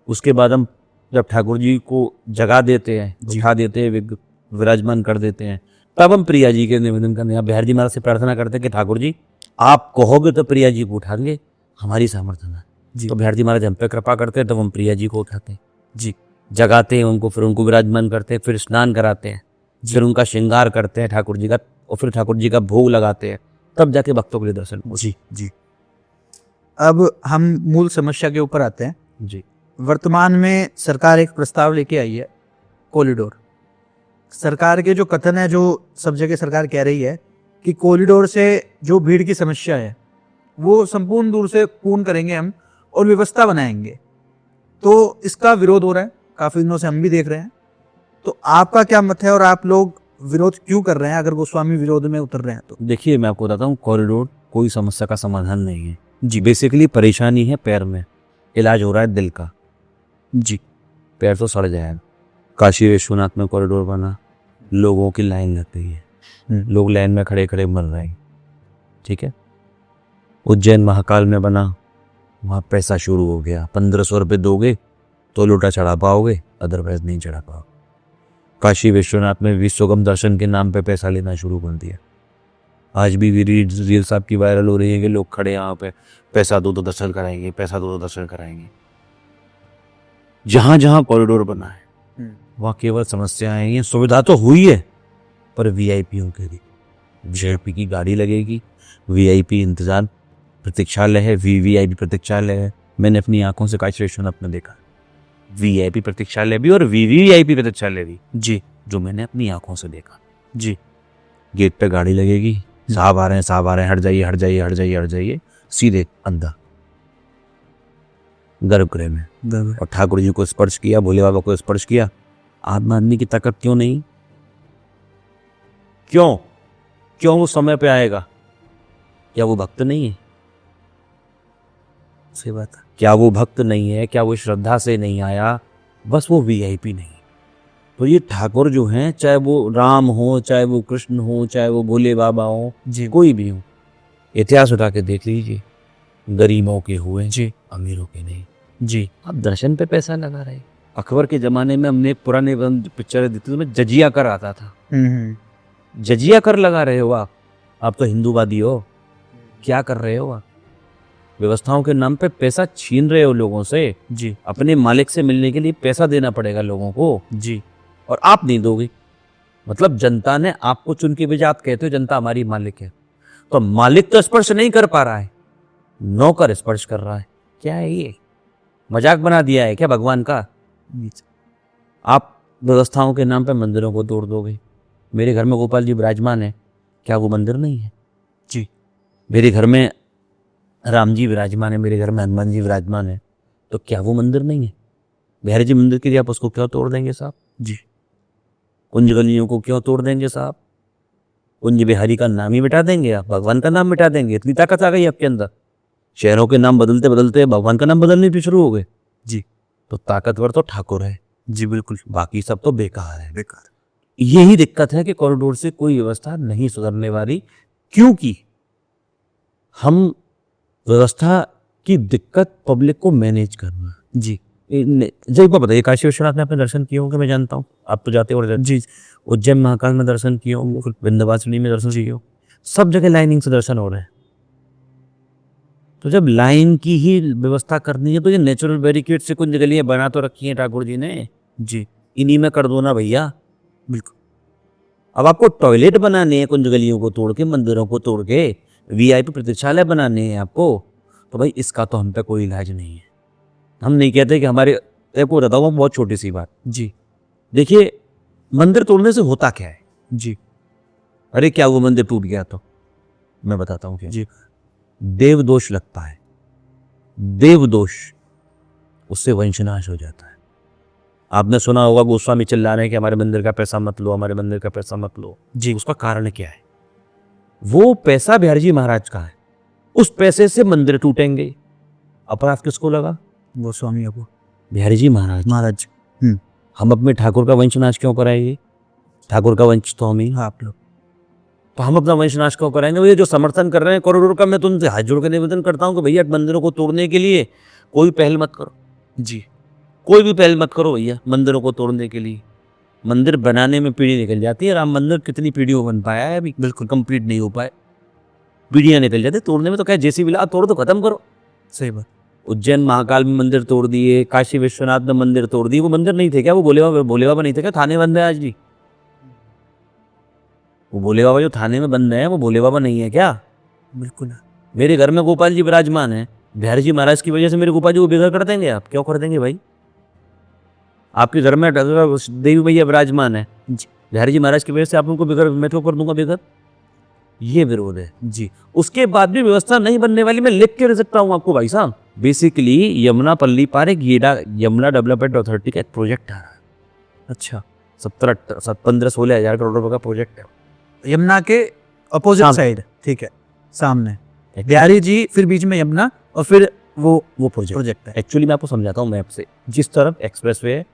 उसके बाद हम जब ठाकुर जी को जगा देते हैं, उठा देते हैं, विराजमान कर देते हैं, तब हम प्रिया जी के निवेदन करने या बिहारी जी महाराज से प्रार्थना करते हैं कि ठाकुर जी आप कहोगे तो प्रिया जी को उठाएंगे, हमारी सामर्थ्य है जी। तो बिहारी जी महाराज हम पे कृपा करते हैं, तब हम प्रिया जी को उठाते हैं जी, जगाते हैं उनको, फिर उनको विराजमान करते हैं, फिर स्नान कराते हैं, फिर उनका श्रृंगार करते हैं ठाकुर जी का, और फिर ठाकुर जी का भोग लगाते हैं, तब जाके भक्तों के लिए दर्शन जी जी। अब हम मूल समस्या के ऊपर आते हैं जी। वर्तमान में सरकार एक प्रस्ताव लेके आई है, कॉरिडोर। सरकार के जो कथन है, जो सब जगह सरकार कह रही है कि कॉरिडोर से जो भीड़ की समस्या है वो संपूर्ण दूर से पूर्ण करेंगे हम और व्यवस्था बनाएंगे। तो इसका विरोध हो रहा है काफी दिनों से, हम भी देख रहे हैं। तो आपका क्या मत है और आप लोग विरोध क्यों कर रहे हैं, अगर गोस्वामी विरोध में उतर रहे हैं तो? देखिए मैं आपको बताता हूँ, कॉरिडोर कोई समस्या का समाधान नहीं है जी। बेसिकली परेशानी है पैर में, इलाज हो रहा है दिल का जी। पैर तो सड़ जाएगा। काशी विश्वनाथ में कॉरिडोर बना, लोगों की लाइन लग गई है, लोग लाइन में खड़े खड़े मर रहे हैं, ठीक है। उज्जैन महाकाल में बना, वहाँ पैसा शुरू हो गया, 1500 रुपये दोगे तो लोटा चढ़ा पाओगे, अदरवाइज नहीं चढ़ा पाओगे। काशी विश्वनाथ में विश्वगम दर्शन के नाम पे पैसा लेना शुरू कर दिया। आज भी रील साहब की वायरल हो रही है कि लोग खड़े यहाँ पे पैसा दो तो दर्शन कराएंगे, पैसा दो तो दर्शन कराएंगे। जहां जहां कॉरिडोर बना है वहां केवल समस्याएं हैं। सुविधा तो हुई है पर वीआईपीओं के लिए वीआईपी की गाड़ी लगेगी, वीआईपी इंतजार प्रतीक्षालय है, वीवीआईपी प्रतीक्षालय है। मैंने अपनी आंखों से काशी विश्वनाथ में देखा, वीआईपी प्रतीक्षालय भी और वीवीआईपी प्रतीक्षालय भी जी, जो मैंने अपनी आंखों से देखा जी। गेट पे गाड़ी लगेगी, साहब आ रहे हैं, साहब आ रहे हैं, हट जाइए हट जाइए हट जाइए हट जाइए, सीधे अंदर गर्भगृह में। और ठाकुर जी को स्पर्श किया, भोले बाबा को स्पर्श किया। आत्मा आदमी की ताकत क्यों नहीं? क्यों क्यों वो समय पे आएगा? क्या वो भक्त नहीं है? सही बात है। क्या वो भक्त नहीं है? क्या वो श्रद्धा से नहीं आया? बस वो वीआईपी नहीं। तो ये ठाकुर जो हैं, चाहे वो राम हो, चाहे वो कृष्ण हो, चाहे वो भोले बाबा हो जी, कोई भी हो, इतिहास उठा के देख लीजिए, गरीबों के हुए जी, अमीरों के नहीं जी। अब दर्शन पे पैसा लगा रहे। अकबर के जमाने में हमने पुराने पिक्चर देखी थी, उसमें जजिया कर आता था। जजिया कर लगा रहे हो आप तो हिंदूवादी हो, क्या कर रहे हो आप? व्यवस्थाओं के नाम पे पैसा छीन रहे हो लोगों से जी। अपने मालिक से मिलने के लिए पैसा देना पड़ेगा लोगों को जी, और आप नहीं दोगे। मतलब जनता ने आपको चुन के भेजा, आप कहते हो जनता हमारी मालिक है, तो मालिक तो स्पर्श नहीं कर पा रहा है, नौकर स्पर्श कर रहा है। क्या है ये? मजाक बना दिया है क्या भगवान का? आप व्यवस्थाओं के नाम पे मंदिरों को तोड़ दोगे। मेरे घर में गोपाल जी विराजमान है, क्या वो मंदिर नहीं है जी? मेरे घर में राम जी विराजमान है, मेरे घर में हनुमान जी विराजमान है, तो क्या वो मंदिर नहीं है? बिहारी जी मंदिर के लिए आप उसको क्यों तोड़ देंगे साहब जी? कुंज गलियों को क्यों तोड़ देंगे साहब? कुंज बिहारी का नाम ही मिटा देंगे आप, भगवान का नाम मिटा देंगे? इतनी ताकत आ गई आपके अंदर? शहरों के नाम बदलते बदलते भगवान का नाम बदलने भी शुरू हो गए जी। तो ताकतवर तो ठाकुर है जी, बिल्कुल, बाकी सब तो बेकार है, बेकार। यही दिक्कत है कि कॉरिडोर से कोई व्यवस्था नहीं सुधरने वाली, क्योंकि हम व्यवस्था की दिक्कत पब्लिक को मैनेज करना जी। जय को बताइए, काशी विश्वनाथ में आपने दर्शन किए होंगे, मैं जानता हूँ आप तो जाते हो जी। उज्जैन महाकाल में दर्शन किए होंगे, विंध्यवासिनी में दर्शन किए हो, सब जगह लाइनिंग से दर्शन हो रहे हैं। तो जब लाइन की ही व्यवस्था करनी है तो ये नेचुरल बैरिकेड से कुछ गलियां बना तो रखी हैं ठाकुर जी ने जी, इन्हीं में कर दो ना भैया। बिल्कुल। अब आपको टॉयलेट बनाने हैं कुंज गलियों को तोड़ के, मंदिरों को तोड़ के, वीआईपी प्रतीक्षालय बनाने हैं आपको, तो भाई इसका तो हम पे कोई इलाज नहीं है। हम नहीं कहते कि हमारे को बताओ, बहुत छोटी सी बात जी। देखिए, मंदिर तोड़ने से होता क्या है जी? अरे क्या वो मंदिर टूट गया तो मैं बताता हूँ क्या जी। देवदोष लगता है, देवदोष, उससे वंशनाश हो जाता है। आपने सुना होगा गोस्वामी चिल्ला रहे हैं कि हमारे मंदिर का पैसा मत लो, हमारे मंदिर का पैसा मत लो जी। उसका कारण क्या है? वो पैसा बिहारी जी महाराज का है, उस पैसे से मंदिर टूटेंगे। अपराध किसको लगा? गोस्वामी को, बिहारी जी महाराज। हम अपने ठाकुर का वंशनाश क्यों कराएंगे? ठाकुर का वंश तो हम ही, आप लोग, तो हम अपना वंशनाश क्यों कराएंगे? ये जो समर्थन कर रहे हैं कॉरिडोर का, मैं तो उनसे हाथ जोड़ के निवेदन करता हूँ कि भैया मंदिरों को तोड़ने के लिए कोई पहल मत करो जी, कोई भी पहल मत करो भैया मंदिरों को तोड़ने के लिए। मंदिर बनाने में पीढ़ी निकल जाती है, राम मंदिर कितनी पीढ़ियों बन पाया है अभी, बिल्कुल कंप्लीट नहीं हो पाए, पीढ़ियां निकल जाती। तोड़ने में तो क्या, जैसी भी ला तोड़ तो खत्म करो। सही बात। उज्जैन महाकाल में मंदिर तोड़ दिए, काशी विश्वनाथ में मंदिर तोड़ दिए। वो मंदिर नहीं थे क्या? वो भोले बाबा नहीं थे क्या? थाने बंद है आज भी। वो भोले बाबा जो थाने में बंद है वो भोले बाबा नहीं है क्या? बिल्कुल। मेरे घर में गोपाल जी विराजमान है, बिहारी जी महाराज की वजह से मेरे गोपाल जी को बेघर कर देंगे आप? क्यों कर देंगे भाई? आपके घर में देवी भैया विराजमान है, बिहारी जी महाराज की वजह से आप उनको बेघर, मैं तो कर दूंगा बेघर? ये विरोध है जी। उसके बाद भी व्यवस्था नहीं बनने वाली, मैं लिख के दे सकता हूँ आपको भाई साहब। बेसिकली यमुना पल्ली पार एक यमुना डेवलपमेंट अथॉरिटी का एक प्रोजेक्ट आ रहा है। अच्छा, 15-16 हज़ार करोड़ रुपए का प्रोजेक्ट है, यमुना के अपोजिट साइड, ठीक है, सामने बिहारी जी, फिर बीच में यमुना, और फिर वो प्रोजेक्ट है। एक्चुअली मैं आपको समझाता हूँ मैप से, जिस तरफ एक्सप्रेसवे है,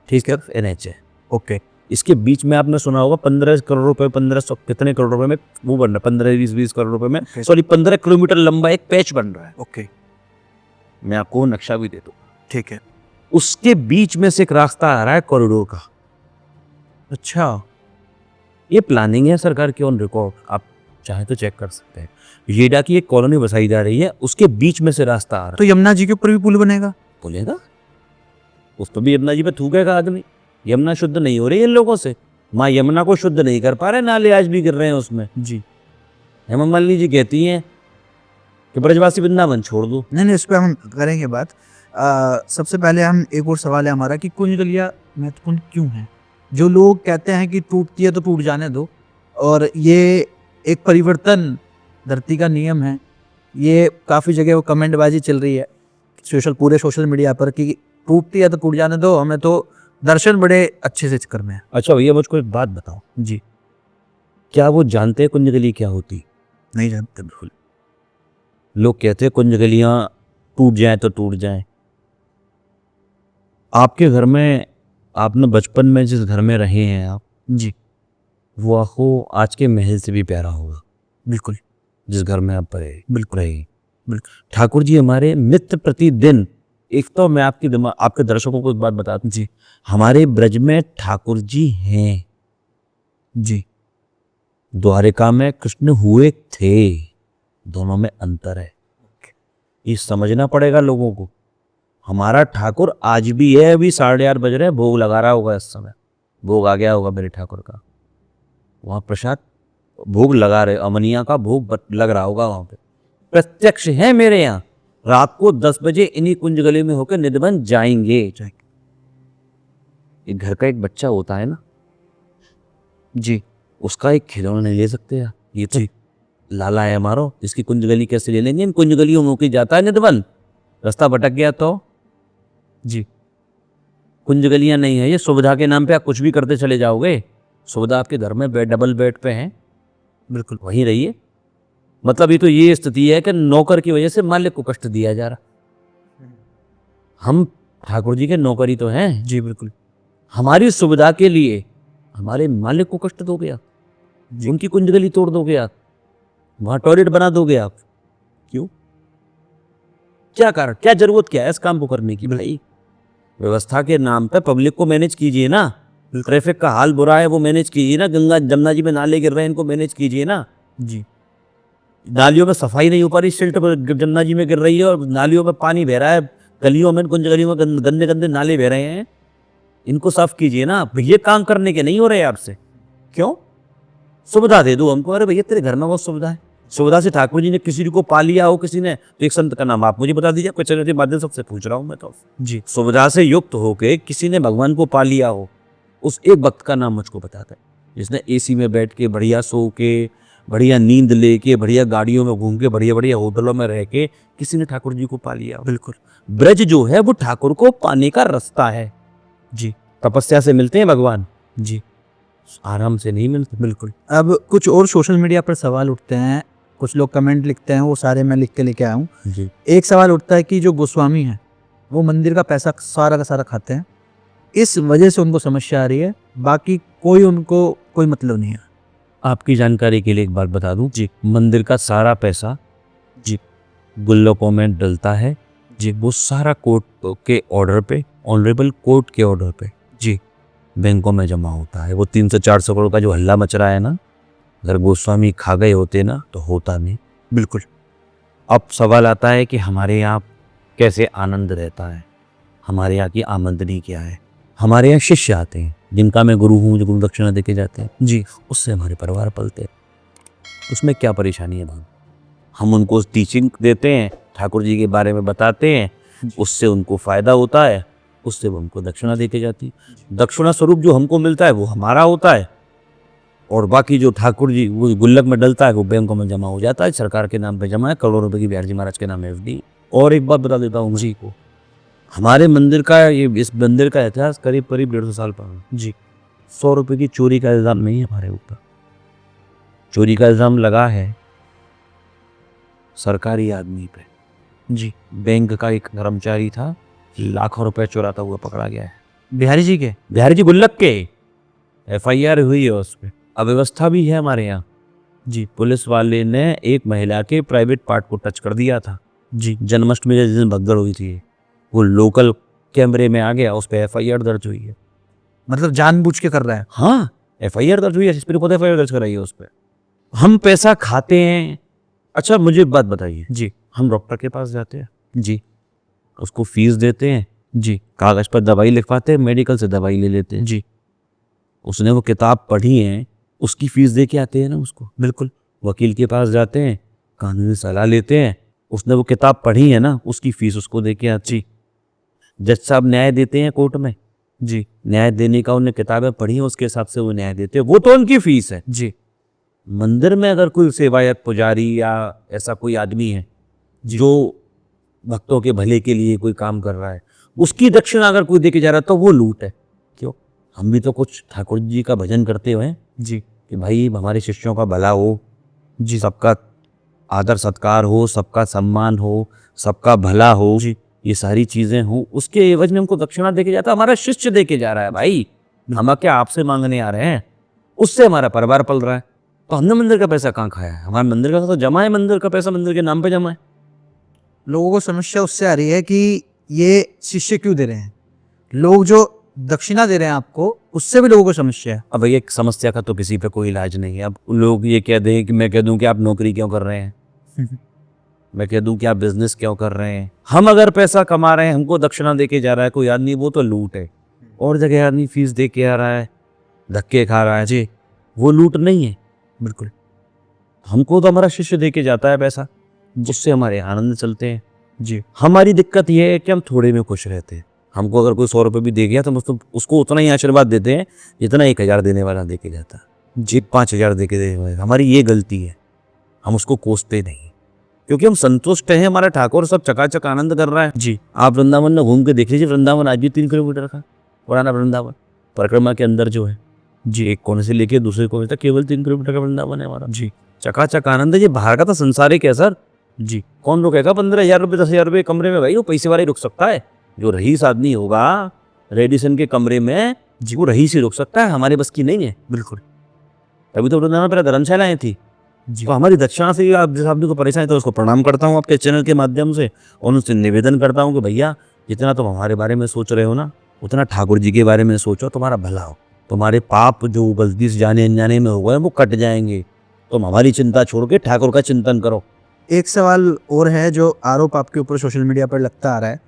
ठीक है, NH है, ओके, इसके बीच में आपने सुना होगा 15 करोड़ रुपए, 1500 कितने करोड़ रुपए में वो बन रहा है, 15-20 करोड़ रुपए में, सॉरी 15 किलोमीटर लंबा एक पैच बन रहा है। ओके, मैं आपको नक्शा भी दे दूँ, ठीक है। उसके बीच में से एक रास्ता आ रहा है कॉरिडोर का। अच्छा, ये प्लानिंग है सरकार की ऑन रिकॉर्ड, आप चाहे तो चेक कर सकते हैं। येडा की एक कॉलोनी बसाई जा रही है, उसके बीच में से रास्ता आ रहा तो यमुना जी के ऊपर भी पुल बनेगा? है। बोलेगा उस पर भी यमुना जी पे थूकेगा आदमी। यमुना शुद्ध नहीं हो रही है इन लोगों से, माँ यमुना को शुद्ध नहीं कर पा रहे, नाले आज भी गिर रहे हैं उसमें। जी। हेमा मालिनी जी कहती हैं कि ब्रजवासी वृंदावन छोड़ दो। नहीं नहीं, इस पर हम करेंगे बात। सबसे पहले हम एक और सवाल है हमारा कि कुंज गलियां महत्वपूर्ण क्यों है? जो लोग कहते हैं कि टूटती है तो टूट जाने दो, और ये एक परिवर्तन धरती का नियम है, ये काफ़ी जगह वो कमेंटबाजी चल रही है पूरे सोशल मीडिया पर कि टूटती है तो टूट जाने दो, हमें तो दर्शन बड़े अच्छे से करने हैं। अच्छा भैया मुझको एक बात बताओ, जी। क्या वो जानते हैं कुंज गली क्या होती? नहीं जानते बिल्कुल। लोग कहते हैं कुंज गलियां टूट जाएं तो टूट जाएं। आपके घर में, आपने बचपन में जिस घर में रहे हैं आप, जी वो आपको आज के महल से भी प्यारा होगा। बिल्कुल जिस घर में आप रहे बिल्कुल रहे बिल्कुल। ठाकुर जी हमारे नित्य प्रतिदिन, एक तो मैं आपके दर्शकों को एक बात बता दूं, जी हमारे ब्रज में ठाकुर जी हैं। जी द्वारिका में कृष्ण हुए थे, दोनों में अंतर है, ये समझना पड़ेगा लोगों को। हमारा ठाकुर आज भी है, अभी 8:30 बज रहे हैं, भोग लगा रहा होगा इस समय, भोग आ गया होगा मेरे ठाकुर का, वहां प्रसाद भोग लगा रहे, अमनिया का भोग लग रहा होगा वहां पे, प्रत्यक्ष है मेरे यहाँ। रात को 10 बजे इन्हीं कुंज गली में होकर निधवन जाएंगे। एक घर का एक बच्चा होता है ना जी उसका एक खिलौना नहीं ले सकते यार, ये तो लाला है हमारो, इसकी कुंज गली कैसे ले लेंगे? इन कुंज गलियों में होके जाता है निधवन, रास्ता भटक गया तो। जी कुंज गलियां नहीं है ये, सुविधा के नाम पे आप कुछ भी करते चले जाओगे। सुविधा आपके घर में डबल बेड पे है, बिल्कुल वहीं रहिए। मतलब ये तो ये स्थिति है कि नौकर की वजह से मालिक को कष्ट दिया जा रहा। हम ठाकुर जी के नौकरी तो हैं, जी बिल्कुल। हमारी सुविधा के लिए हमारे मालिक को कष्ट दोगे आप, उनकी कुंज गली तोड़ दोगे आप, वहां टॉयलेट बना दोगे आप, क्यों? क्या कारण, क्या जरूरत क्या है इस काम को करने की? भाई व्यवस्था के नाम पे पब्लिक को मैनेज कीजिए ना, ट्रैफिक का हाल बुरा है वो मैनेज कीजिए ना, गंगा जमुना जी में नाले गिर रहे हैं इनको मैनेज कीजिए ना। जी नालियों में सफाई नहीं हो पा रही, सिल्ट जमुना जी में गिर रही है और नालियों में पानी बह रहा है, गलियों में कुंज गलियों में गंदे गंदे नाले बह रहे हैं, इनको साफ कीजिए ना। ये काम करने के नहीं हो रहे आपसे, क्यों? सुविधा दे दो हमको। अरे भैया तेरे घर में बहुत सुविधा है, सुविधा से ठाकुर जी ने किसी को पा लिया हो, किसी ने तो एक संत का नाम आप मुझे बता दीजिए, कुछ चैनल के माध्यम सबसे पूछ रहा हूँ मैं तो। जी सुविधा से युक्त होके किसी ने भगवान को पा लिया हो, उस एक भक्त का नाम मुझको बताता है जिसने एसी में बैठ के बढ़िया सो के, बढ़िया नींद लेके, बढ़िया गाड़ियों में घूम के, बढ़िया बढ़िया होटलों में रह के किसी ने ठाकुर जी को पा लिया हो। बिल्कुल। ब्रज जो है वो ठाकुर को पाने का रास्ता है। जी तपस्या से मिलते हैं भगवान, जी आराम से नहीं मिलते। बिल्कुल। अब कुछ और सोशल मीडिया पर सवाल उठते हैं, कुछ लोग कमेंट लिखते हैं, वो सारे मैं लिख के लेके आया हूँ। जी एक सवाल उठता है कि जो गोस्वामी हैं वो मंदिर का पैसा सारा का सारा खाते हैं, इस वजह से उनको समस्या आ रही है, बाकी उनको कोई मतलब नहीं है। आपकी जानकारी के लिए एक बात बता दूं जी, मंदिर का सारा पैसा जी गुल्लकों में डलता है जी, वो सारा कोर्ट के ऑर्डर पे, ऑनरेबल कोर्ट के ऑर्डर पे जी बैंकों में जमा होता है। वो 300-400 करोड़ का जो हल्ला मच रहा है ना, अगर गोस्वामी खा गए होते ना तो होता नहीं। बिल्कुल। अब सवाल आता है कि हमारे यहाँ कैसे आनंद रहता है, हमारे यहाँ की आमदनी क्या है? हमारे यहाँ शिष्य आते हैं जिनका मैं गुरु हूँ, जो गुरु दक्षिणा देके जाते हैं जी उससे हमारे परिवार पलते हैं, उसमें क्या परेशानी है भाई? हम उनको टीचिंग देते हैं, ठाकुर जी के बारे में बताते हैं, उससे उनको फायदा होता है, उससे वो हमको दक्षिणा देके जाती है। दक्षिणा स्वरूप जो हमको मिलता है वो हमारा होता है, और बाकी जो ठाकुर जी वो गुल्लक में डलता है वो बैंकों में जमा हो जाता है, सरकार के नाम पे जमा है, करोड़ों रुपए की बिहारी जी महाराज के नाम एफडी। और एक बात बता देता हूँ जी को, हमारे मंदिर का इस मंदिर का इतिहास करीब 150 साल पुराना जी। 100 रुपए की चोरी का इल्जाम नहीं है हमारे ऊपर, चोरी का इल्जाम लगा है सरकारी आदमी पे जी। बैंक का एक कर्मचारी था, लाखों रुपए चुराता हुआ पकड़ा गया है। बिहारी जी के? बिहारी जी गुल्लक के FIR हुई है उस पर। अव्यवस्था भी है हमारे यहाँ जी। पुलिस वाले ने एक महिला के प्राइवेट पार्ट को टच कर दिया था जी जन्माष्टमी के जिस दिन भगदड़ हुई थी, वो लोकल कैमरे में आ गया, उस पर FIR दर्ज हुई है। मतलब जानबूझ के कर रहा है। हाँ, FIR दर्ज हुई है, इस पर खुद FIR दर्ज कराई है उस पर। हम पैसा खाते हैं। अच्छा मुझे एक बात बताइए जी हम डॉक्टर के पास जाते हैं, जी उसको फीस देते हैं, जी कागज पर दवाई लिखवाते हैं, मेडिकल से दवाई ले लेते हैं। जी उसने वो किताब पढ़ी है, उसकी फीस दे के आते हैं ना उसको। बिल्कुल। वकील के पास जाते हैं, कानूनी सलाह लेते हैं, उसने वो किताब पढ़ी है ना, उसकी फीस उसको दे के आते हैं। जज साहब न्याय देते हैं कोर्ट में, जी न्याय देने का उन्हें किताबें पढ़ी हैं, उसके हिसाब से वो न्याय देते हैं, वो तो उनकी फीस है। जी मंदिर में अगर कोई सेवायत पुजारी या ऐसा कोई आदमी है जो भक्तों के भले के लिए कोई काम कर रहा है, उसकी दक्षिणा अगर कोई देके जा रहा है तो वो लूट है। क्यों? हम भी तो कुछ ठाकुर जी का भजन करते हुए जी कि भाई हमारे शिष्यों का भला हो जी, सबका आदर सत्कार हो, सबका सम्मान हो, सबका भला हो जी ये सारी चीजें हो, उसके एवज में हमको दक्षिणा देके जाता है। हमारा शिष्य देके जा रहा है भाई, हम क्या आपसे मांगने आ रहे हैं, उससे हमारा परिवार पल रहा है। तो हमने मंदिर का पैसा कहाँ खाया है? हमारे मंदिर का तो जमा है, मंदिर का पैसा मंदिर के नाम पे जमा है। लोगों को समस्या उससे आ रही है कि ये शिष्य क्यों दे रहे हैं, लोग जो दक्षिणा दे रहे हैं आपको, उससे भी लोगों को समस्या है। अब भैया एक समस्या का तो किसी पे कोई इलाज नहीं है। अब लोग ये कह दें कि मैं कह दूं कि आप नौकरी क्यों कर रहे हैं, मैं कह दूं कि आप बिजनेस क्यों कर रहे हैं। हम अगर पैसा कमा रहे हैं, हमको दक्षिणा दे के जा रहा है कोई आदमी, वो तो लूट है। और जगह आदमी फीस दे के आ रहा है, धक्के खा रहा है जी, वो लूट नहीं है। बिल्कुल। हमको तो हमारा शिष्य दे के जाता है पैसा, जिससे हमारे आनंद चलते हैं। जी हमारी दिक्कत ये है कि हम थोड़े में खुश रहते हैं। हमको अगर कोई 100 रुपये भी दे गया तो हम उसको उतना ही आशीर्वाद देते हैं जितना 1000 देने वाला दे के जाता है, जी 5000 दे के देने वाला। हमारी ये गलती है, हम उसको कोसते नहीं क्योंकि हम संतुष्ट हैं। हमारा ठाकुर सब चकाचक आनंद कर रहा है जी आप वृंदावन में घूम के देख लीजिए, वृंदावन आज भी 3 किलोमीटर का पुराना वृंदावन परिक्रमा के अंदर जो है जी, एक कोने से लेके दूसरे कोने तक केवल 3 किलोमीटर का वृंदावन है हमारा जी चकाचक आनंद है। ये बाहर का तो संसारिक है सर जी। कौन रुकेगा 15,000 रुपये 10,000 रुपये कमरे में? भाई वो पैसे वाला ही रुक सकता है। जो रईस आदमी होगा रेडिसन के कमरे में जी, वो रईस ही रुक सकता है, हमारे बस की नहीं है। बिल्कुल। तभी तो वृंदावन पहले धर्मशालाएं थी। जी तो हमारी दक्षिणा से आप जिस आदमी को परेशान है तो उसको प्रणाम करता हूँ आपके चैनल के माध्यम से, और उनसे निवेदन करता हूँ कि भैया जितना तुम हमारे बारे में सोच रहे हो ना, उतना ठाकुर जी के बारे में सोचो, तुम्हारा भला हो, तुम्हारे पाप जो गलती से जाने अनजाने में हो गए वो कट जाएंगे। तुम हमारी चिंता छोड़ के ठाकुर का चिंतन करो। एक सवाल और है जो आरोप आपके ऊपर सोशल मीडिया पर लगता आ रहा है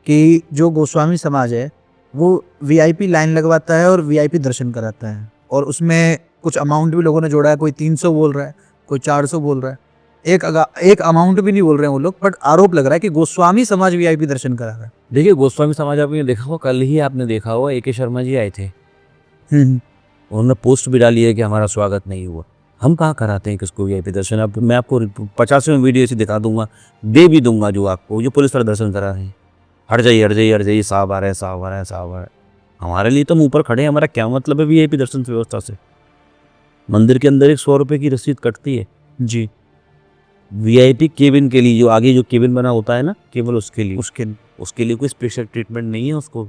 कि जो गोस्वामी समाज है वो वीआईपी लाइन लगवाता है और वीआईपी दर्शन कराता है, और उसमें कुछ अमाउंट भी लोगों ने जोड़ा है। कोई 300 बोल रहा है, कोई 400 बोल रहा है, एक अमाउंट भी नहीं बोल रहे हैं वो लोग, बट आरोप लग रहा है कि गोस्वामी समाज वीआईपी दर्शन करा रहा है। देखिए गोस्वामी समाज आपने देखा हो, कल ही आपने देखा होगा AK शर्मा जी आए थे, उन्होंने पोस्ट भी डाली है कि हमारा स्वागत नहीं हुआ। हम कहाँ कराते हैं किसको VIP दर्शन? अब मैं आपको 50वें वीडियो ऐसी दिखा दूंगा, दे भी दूंगा जो आपको, जो पुलिस वाले दर्शन करा रहे हैं। हट जाइए हट जाइए हट जाइए, साहब आ रहे हैं साहब आ रहे हैं साहब आ रहे हैं। हमारे लिए तो मुँह पर खड़े हैं, हमारा क्या मतलब है VIP दर्शन व्यवस्था से? मंदिर के अंदर एक 100 रुपये की रसीद कटती है जी VIP केबिन के लिए, जो आगे जो केबिन बना होता है ना, केवल उसके लिए, उसके लिए कोई स्पेशल ट्रीटमेंट नहीं है उसको।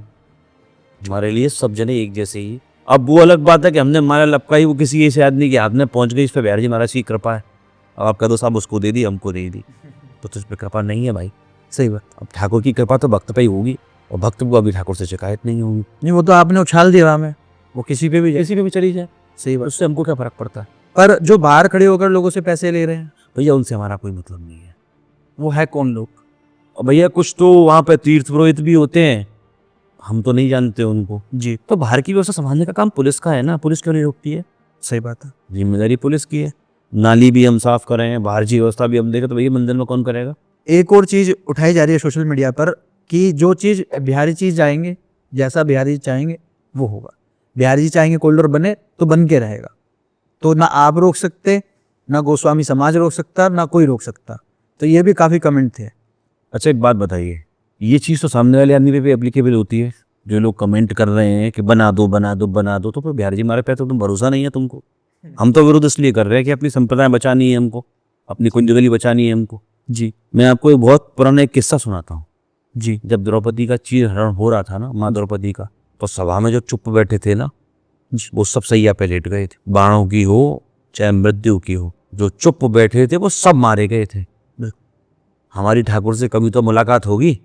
हमारे लिए सब जने एक जैसे ही। अब वो अलग बात है कि हमने माला लपकाई, वो किसी ऐसे आदमी के हाथ में पहुंच गई, इस पर बिहारी जी महाराज की कृपा है। अब आप कह दो साहब उसको दे दी हमको दे दी, तो तुझ पर कृपा नहीं है भाई। सही बात। अब ठाकुर की कृपा तो भक्त पे ही होगी, और भक्त को अभी ठाकुर से शिकायत नहीं होगी। नहीं, वो तो आपने उछाल दिया हमें, वो किसी पे भी जाए। किसी पे भी चली जाए, सही बात। उससे हमको क्या फर्क पड़ता है? पर जो बाहर खड़े होकर लोगों से पैसे ले रहे हैं, भैया उनसे हमारा कोई मतलब नहीं है। वो है कौन लोग? और भैया कुछ तो वहाँ पे तीर्थ पुरोहित भी होते हैं, हम तो नहीं जानते उनको जी तो बाहर की व्यवस्था संभालने का काम पुलिस का है ना, पुलिस क्यों नहीं रोकती है? सही बात है। जिम्मेदारी पुलिस की है। नाली भी हम साफ करें, बाहर की व्यवस्था भी हम देखें, तो भैया मंदिर में कौन करेगा? एक और चीज उठाई जा रही है सोशल मीडिया पर कि जो चीज बिहारी चीज जाएंगे, जैसा बिहारी जी चाहेंगे वो होगा। बिहारी जी चाहेंगे कॉरिडोर बने तो बन के रहेगा, तो ना आप रोक सकते, ना गोस्वामी समाज रोक सकता, ना कोई रोक सकता। तो ये भी काफी कमेंट थे। अच्छा एक बात बताइए, ये चीज़ तो सामने वाले आदमी पे भी एप्लीकेबल होती है? जो लोग कमेंट कर रहे हैं कि बना दो बना दो बना दो, तो फिर बिहारी जी हमारे पे तो तुम भरोसा नहीं है तुमको। हम तो विरोध इसलिए कर रहे हैं कि अपनी संप्रदाय बचानी है हमको, अपनी कुंजगली बचानी है हमको। जी मैं आपको एक बहुत पुराना एक किस्सा सुनाता हूँ। जी जब द्रौपदी का चीरहरण हो रहा था ना, माँ द्रौपदी का, तो सभा में जो चुप बैठे थे ना, वो सब सैया पे लेट गए थे। बाणों की हो चाहे मृत्यु की हो, जो चुप बैठे थे वो सब मारे गए थे। हमारी ठाकुर से कभी तो मुलाकात होगी,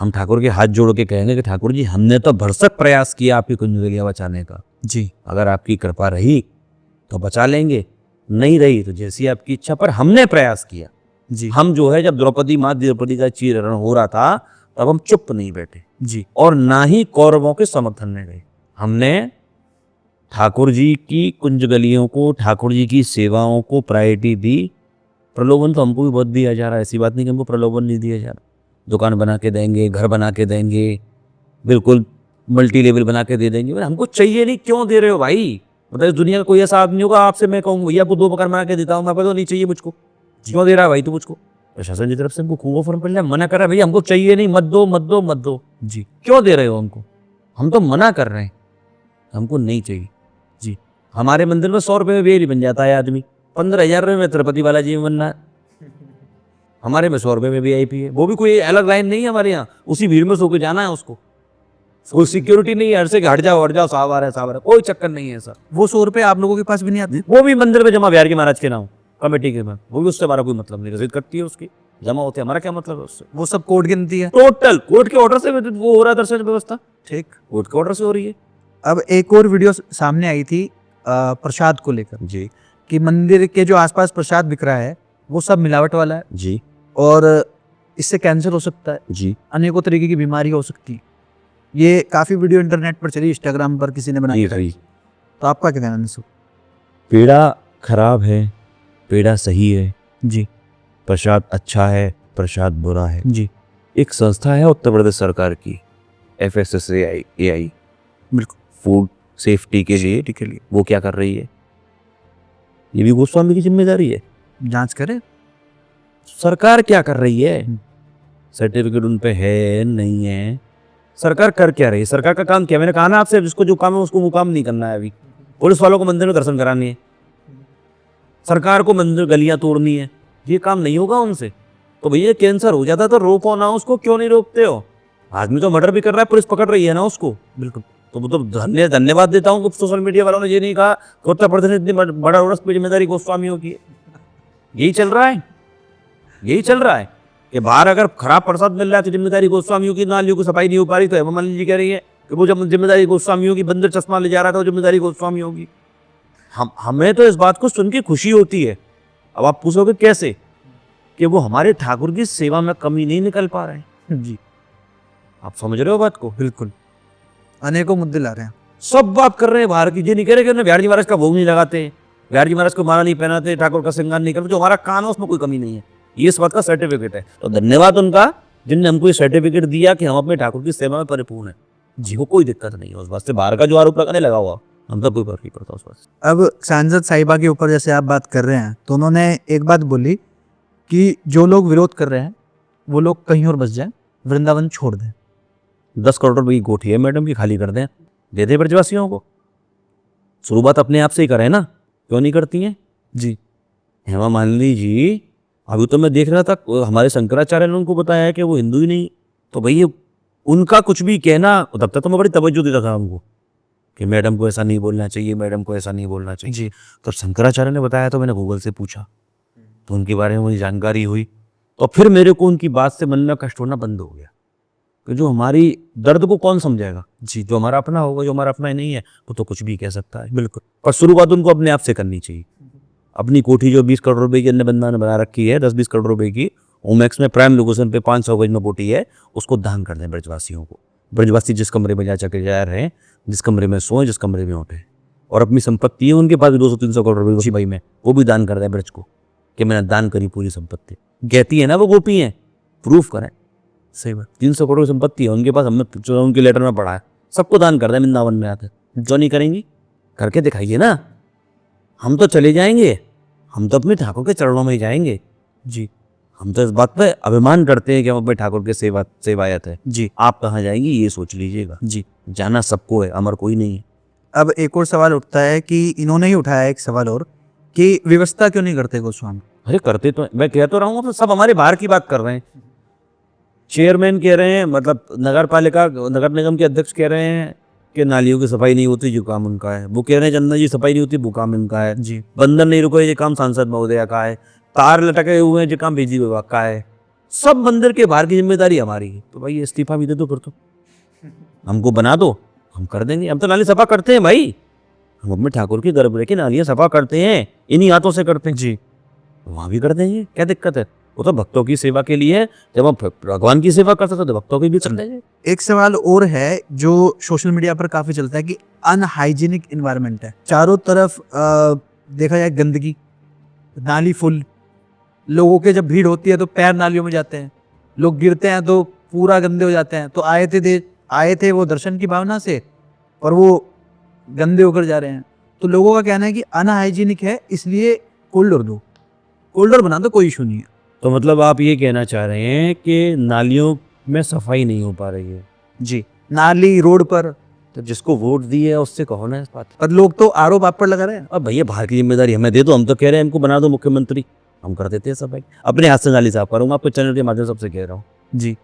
हम ठाकुर के हाथ जोड़ के कहेंगे कि ठाकुर जी हमने तो भरसक प्रयास किया आपकी कुंज गलियां बचाने का जी, अगर आपकी कृपा रही तो बचा लेंगे, नहीं रही तो जैसी आपकी इच्छा, पर हमने प्रयास किया। जी, हम जो है जब द्रौपदी का चीरहरण हो रहा था तब हम चुप नहीं बैठे जी, और ना ही कौरवों के समर्थन में गए। हमने ठाकुर जी की कुंज गलियों को, ठाकुर जी की सेवाओं को प्रायोरिटी दी। प्रलोभन तो हमको भी बहुत दिया जा रहा है, ऐसी बात नहीं कि हमको प्रलोभन नहीं दिया जा रहा। दुकान बना के देंगे, घर बना के देंगे, बिल्कुल मल्टी लेवल बना के दे देंगे। हमको चाहिए नहीं, क्यों दे रहे हो भाई? मतलब इस दुनिया का कोई ऐसा आदमी होगा आपसे मैं कहूँ भैया आपको 2 मकान बना के देता हूँ, मैं तो नहीं चाहिए मुझको, क्यों दे रहा है भाई तू मुझको? प्रशासन की तरफ से हमको खूब ऑफर मिल रहा है, मना कर रहा है भैया हमको चाहिए नहीं, मत दो मत दो मत दो। जी, क्यों दे रहे हो हमको? हम तो मना कर रहे हैं, हमको नहीं चाहिए। जी, हमारे मंदिर में 100 रुपए में बेल बन जाता है आदमी, 15,000 रुपये में तिरुपति बालाजी में बनना है। हमारे में 100 रुपए में VIP है, वो भी कोई अलग लाइन नहीं है हमारे यहाँ, उसी भीड़ में सो के जाना है उसको। कोई सिक्योरिटी नहीं है, हर से हट जाओ साहब आ रहा है, कोई चक्कर नहीं है सर। वो 100 रुपए आप लोगों के पास भी नहीं आते? वो भी मंदिर में जमा बिहारी महाराज के नाम कमेटी के नाम, वो भी उससे हमारा कोई मतलब नहीं, रसीद कटती है उसकी, जमा होते हैं, हमारा क्या मतलब है उससे? वो सब कोर्ट गिनती है। टोटल कोर्ट के ऑर्डर से वो हो रहा है दर्शन व्यवस्था, ठीक। कोर्ट के ऑर्डर से हो रही है। अब एक और वीडियो सामने आई थी प्रसाद को लेकर जी कि मंदिर के जो आसपास प्रसाद बिक रहा है वो सब मिलावट वाला है जी और इससे कैंसर हो सकता है, जी अनेकों तरीके की बीमारी हो सकती है। ये काफी वीडियो इंटरनेट पर चली, इंस्टाग्राम पर किसी ने बनाई। तो आपका क्या कहना है इसको? पेड़ा खराब है, पेड़ा सही है, जी, प्रसाद अच्छा है, प्रसाद बुरा है। जी, एक संस्था है उत्तर प्रदेश सरकार की, FSSAI, बिल्कुल, फूड सेफ्टी के लिए, वो क्या कर रही है? ये भी गोस्वामी की जिम्मेदारी है। जांच करें। सरकार क्या कर रही है? सर्टिफिकेट उन पे है नहीं है, सरकार कर क्या रही है? सरकार का काम क्या? मैंने कहा ना आपसे, जिसको जो काम है उसको वो काम नहीं करना है। अभी पुलिस वालों को मंदिर में दर्शन करानी है, सरकार को मंदिर गलियां तोड़नी है, ये काम नहीं होगा उनसे। तो भैया कैंसर हो जाता तो रोको ना उसको, क्यों नहीं रोकते हो? आदमी तो मर्डर भी कर रहा है, पुलिस पकड़ रही है ना उसको। बिल्कुल, तो वो तो धन्यवाद देता हूँ कि सोशल मीडिया वालों ने ये नहीं कहा कि उत्तर प्रदेश में इतनी बड़ा उड़स पे जिम्मेदारी गोस्वामियों की है। यही चल रहा है, यही चल रहा है कि बाहर अगर खराब प्रसाद मिल रहा है तो जिम्मेदारी गोस्वामियों की, नालियों की सफाई नहीं हो पा रही तो हेमा मालिनी जी कह रही है कि वो जब जिम्मेदारी गोस्वामियों की, बंदर चश्मा ले जा रहा था वो जिम्मेदारी गोस्वामियों की। हमें तो इस बात को सुन के खुशी होती है। अब आप पूछोगे कैसे? कि वो हमारे ठाकुर की सेवा में कमी नहीं निकल पा रहे हैं। जी, आप समझ रहे हो बात को? बिल्कुल, अनेकों मुद्दे ला रहे हैं। सब बात कर रहे हैं बाहर की, ये नहीं कह रहे कि बिहार जी महाराज का भोग नहीं लगाते, बिहार जी महाराज को माला नहीं पहनाते, ठाकुर का श्रृंगार नहीं करते, जो हमारा काम है उसमें कोई कमी नहीं है, ये इस बात का सर्टिफिकेट है। तो धन्यवाद उनका जिनने हमको ये सर्टिफिकेट दिया कि हम अपने ठाकुर की सेवा में परिपूर्ण है। जी, वो कोई दिक्कत नहीं है उस बात से, बाहर का जो आरोप लगाने लगा हुआ हम तक कोई फर्क नहीं पड़ता उस बात से। अब सांसद साहिबा के ऊपर जैसे आप बात कर रहे हैं तो उन्होंने एक बात बोली कि जो लोग विरोध कर रहे हैं वो लोग कहीं और बस जाएं, वृंदावन छोड़ दें। 10 करोड़ रुपए की कोठी है मैडम की, खाली कर दें, दे दें ब्रजवासियों को। शुरुआत अपने आप से ही करें ना, क्यों नहीं करती हैं? जी, हेमा मालिनी जी, अभी तो मैं देख रहा था हमारे शंकराचार्य ने उनको बताया है कि वो हिंदू ही नहीं, तो भैया उनका कुछ भी कहना, तब तक तो मैं बड़ी तवज्जो देता था उनको कि मैडम को ऐसा नहीं बोलना चाहिए, मैडम को ऐसा नहीं बोलना चाहिए। जी, तो शंकराचार्य ने बताया तो मैंने गूगल से पूछा, तो उनके बारे में मुझे जानकारी हुई, तो फिर मेरे को उनकी बात से मन में कष्ट होना बंद हो गया कि जो हमारी दर्द को कौन समझाएगा? जी, जो हमारा अपना होगा, जो हमारा अपना ही नहीं है वो तो कुछ भी कह सकता है। बिल्कुल, पर शुरुआत उनको अपने आप से करनी चाहिए। अपनी कोठी जो 20 करोड़ रुपए की अन्य बंदा ने बना रखी है, 10-20 करोड़ रुपए की, ओमैक्स में प्राइम लोकेशन पे 500 गज में कोठी है, उसको दान कर दें ब्रजवासियों को। ब्रजवासी जिस कमरे में जा रहे हैं, जिस कमरे में सोए, जिस कमरे में उठे, और अपनी संपत्ति है उनके पास 200-300 करोड़ रुपए भाई में, वो भी दान कर दें ब्रज को कि मैंने दान करी पूरी संपत्ति। कहती है ना वो गोपी है, प्रूफ करें। सही बात, 300 करोड़ की संपत्ति है उनके पास, हमने जो उनके लेटर में पढ़ा है, सबको दान कर दें वृंदावन में आकर। जो नहीं करेंगी, करके दिखाइए ना। हम तो चले जाएंगे, हम तो अपने ठाकुर के चरणों में ही जाएंगे। जी, हम तो इस बात पे अभिमान करते हैं कि हम अपने ठाकुर के सेवायत है। जी, आप कहाँ जाएंगी ये सोच लीजिएगा। जी, जाना सबको है, अमर कोई नहीं है। अब एक और सवाल उठता है कि इन्होंने ही उठाया एक सवाल और कि व्यवस्था क्यों नहीं करते गोस्वामी? अरे करते तो, मैं कह तो रहा हूँ, सब हमारे बाहर की बात कर रहे हैं। चेयरमैन कह रहे हैं, मतलब नगर निगम के अध्यक्ष कह रहे हैं कि नालियों की सफाई नहीं होती, जो काम उनका है। वो कह रहे हैं चंदन जी सफाई नहीं होती, वो काम इनका है। जी, बंधन नहीं रुको, ये काम सांसद महोदया का है। तार लटके हुए हैं, जो काम बिजली विभाग का है। सब मंदिर के बाहर की जिम्मेदारी हमारी है। तो भाई इस्तीफा भी दे दो फिर तो, हमको बना दो, हम कर देंगे। हम तो नाली सफा करते हैं भाई, हम अपने ठाकुर की गर्भ की नालियां सफा करते हैं, इन्हीं हाथों से करते हैं जी, वहां भी कर देंगे, क्या दिक्कत है। वो तो भक्तों की सेवा के लिए है, जब हम भगवान की सेवा करते थे तो भक्तों की भी कर देंगे। एक सवाल और है जो सोशल मीडिया पर काफी चलता है कि अनहाइजीनिक इन्वायरमेंट है, चारों तरफ देखा जाए गंदगी, नाली फुल, लोगों के जब भीड़ होती है तो पैर नालियों में जाते हैं, लोग गिरते हैं तो पूरा गंदे हो जाते हैं। तो आए थे वो दर्शन की भावना से, और वो गंदे होकर जा रहे हैं। तो लोगों का कहना है कि अनहाइजीनिक है, इसलिए कोल्डर दो, कोल्डर बना दो, कोई इशू नहीं है। तो मतलब आप ये कहना चाह रहे हैं कि नालियों में सफाई नहीं हो पा रही है जी, नाली रोड पर, तो जिसको वोट दी है उससे कहो ना इस बात। पर लोग तो आरोप आप पर लगा रहे हैं। अब भैया बाहर की जिम्मेदारी हमें दे दो, हम तो कह रहे हैं हमको बना दो मुख्यमंत्री, हम कर देते हैं सब भाई। अपने हाथ से नाली साफ करूंगा, आपके चैनल के माध्यम से सबसे कह रहा हूँ जी,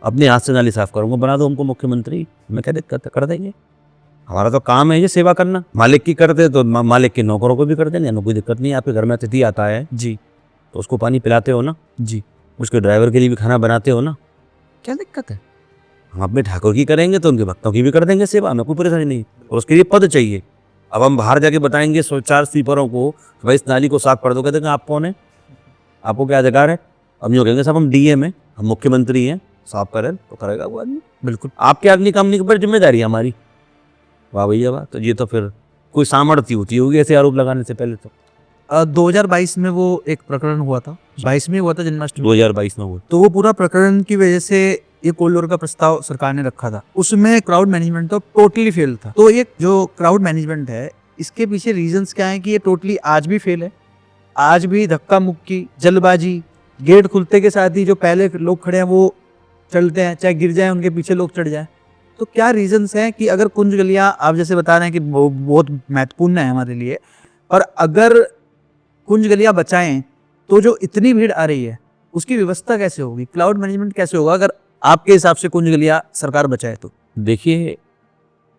अपने हाथ से नाली साफ करूंगा, बना दो हमको मुख्यमंत्री, हमें क्या दिक्कत है, कर देंगे। हमारा तो काम है ये सेवा करना, मालिक की करते तो मालिक के नौकरों को भी कर देंगे, हमें कोई दिक्कत नहीं है। आपके घर में अतिथि आता है जी, तो उसको पानी पिलाते हो ना जी, उसके ड्राइवर के लिए भी खाना बनाते हो ना, क्या दिक्कत है। हम अपने ठाकुर की करेंगे तो उनके भक्तों की भी कर देंगे सेवा, हमें कोई परेशानी नहीं। और उसके लिए पद चाहिए। अब हम बाहर जाके बताएंगे 4 स्वीपरों को भाई इस नाली को साफ कर दो, कहते हैं आप कौन है, आपको क्या अधिकार है। अब जो कहेंगे साहब हम डीएम है, हम मुख्यमंत्री हैं, साफ करें तो करेगा वो आदमी। बिल्कुल। आपके आदमी काम नहीं पर जिम्मेदारी है हमारी। वाह भैया वाह, तो ये तो फिर कोई सामर्थ्य होती होगी ऐसे आरोप लगाने से पहले। तो 2022 में वो एक प्रकरण हुआ था, 22 में हुआ था जन्माष्टमी, 2022 में हुआ। तो वो पूरा प्रकरण की वजह से ये कोल्डोर का प्रस्ताव सरकार ने रखा था, उसमें क्राउड मैनेजमेंट तो टोटली फेल था। तो ये जो क्राउड मैनेजमेंट है, इसके पीछे रीजंस क्या है कि ये टोटली आज भी फेल है। आज भी धक्का मुक्की, जल्दबाजी, गेट खुलते के साथ ही जो पहले लोग खड़े हैं वो चलते हैं, चाहे गिर जाए उनके पीछे लोग चढ़ जाए। तो क्या रीजंस हैं कि अगर कुंज गलियां, आप जैसे बता रहे हैं कि बहुत महत्वपूर्ण है हमारे लिए, और अगर कुंज गलियां बचाएं तो जो इतनी भीड़ आ रही है उसकी व्यवस्था कैसे होगी, क्लाउड मैनेजमेंट कैसे होगा अगर आपके हिसाब से कुंज गलियां सरकार बचाए तो? देखिए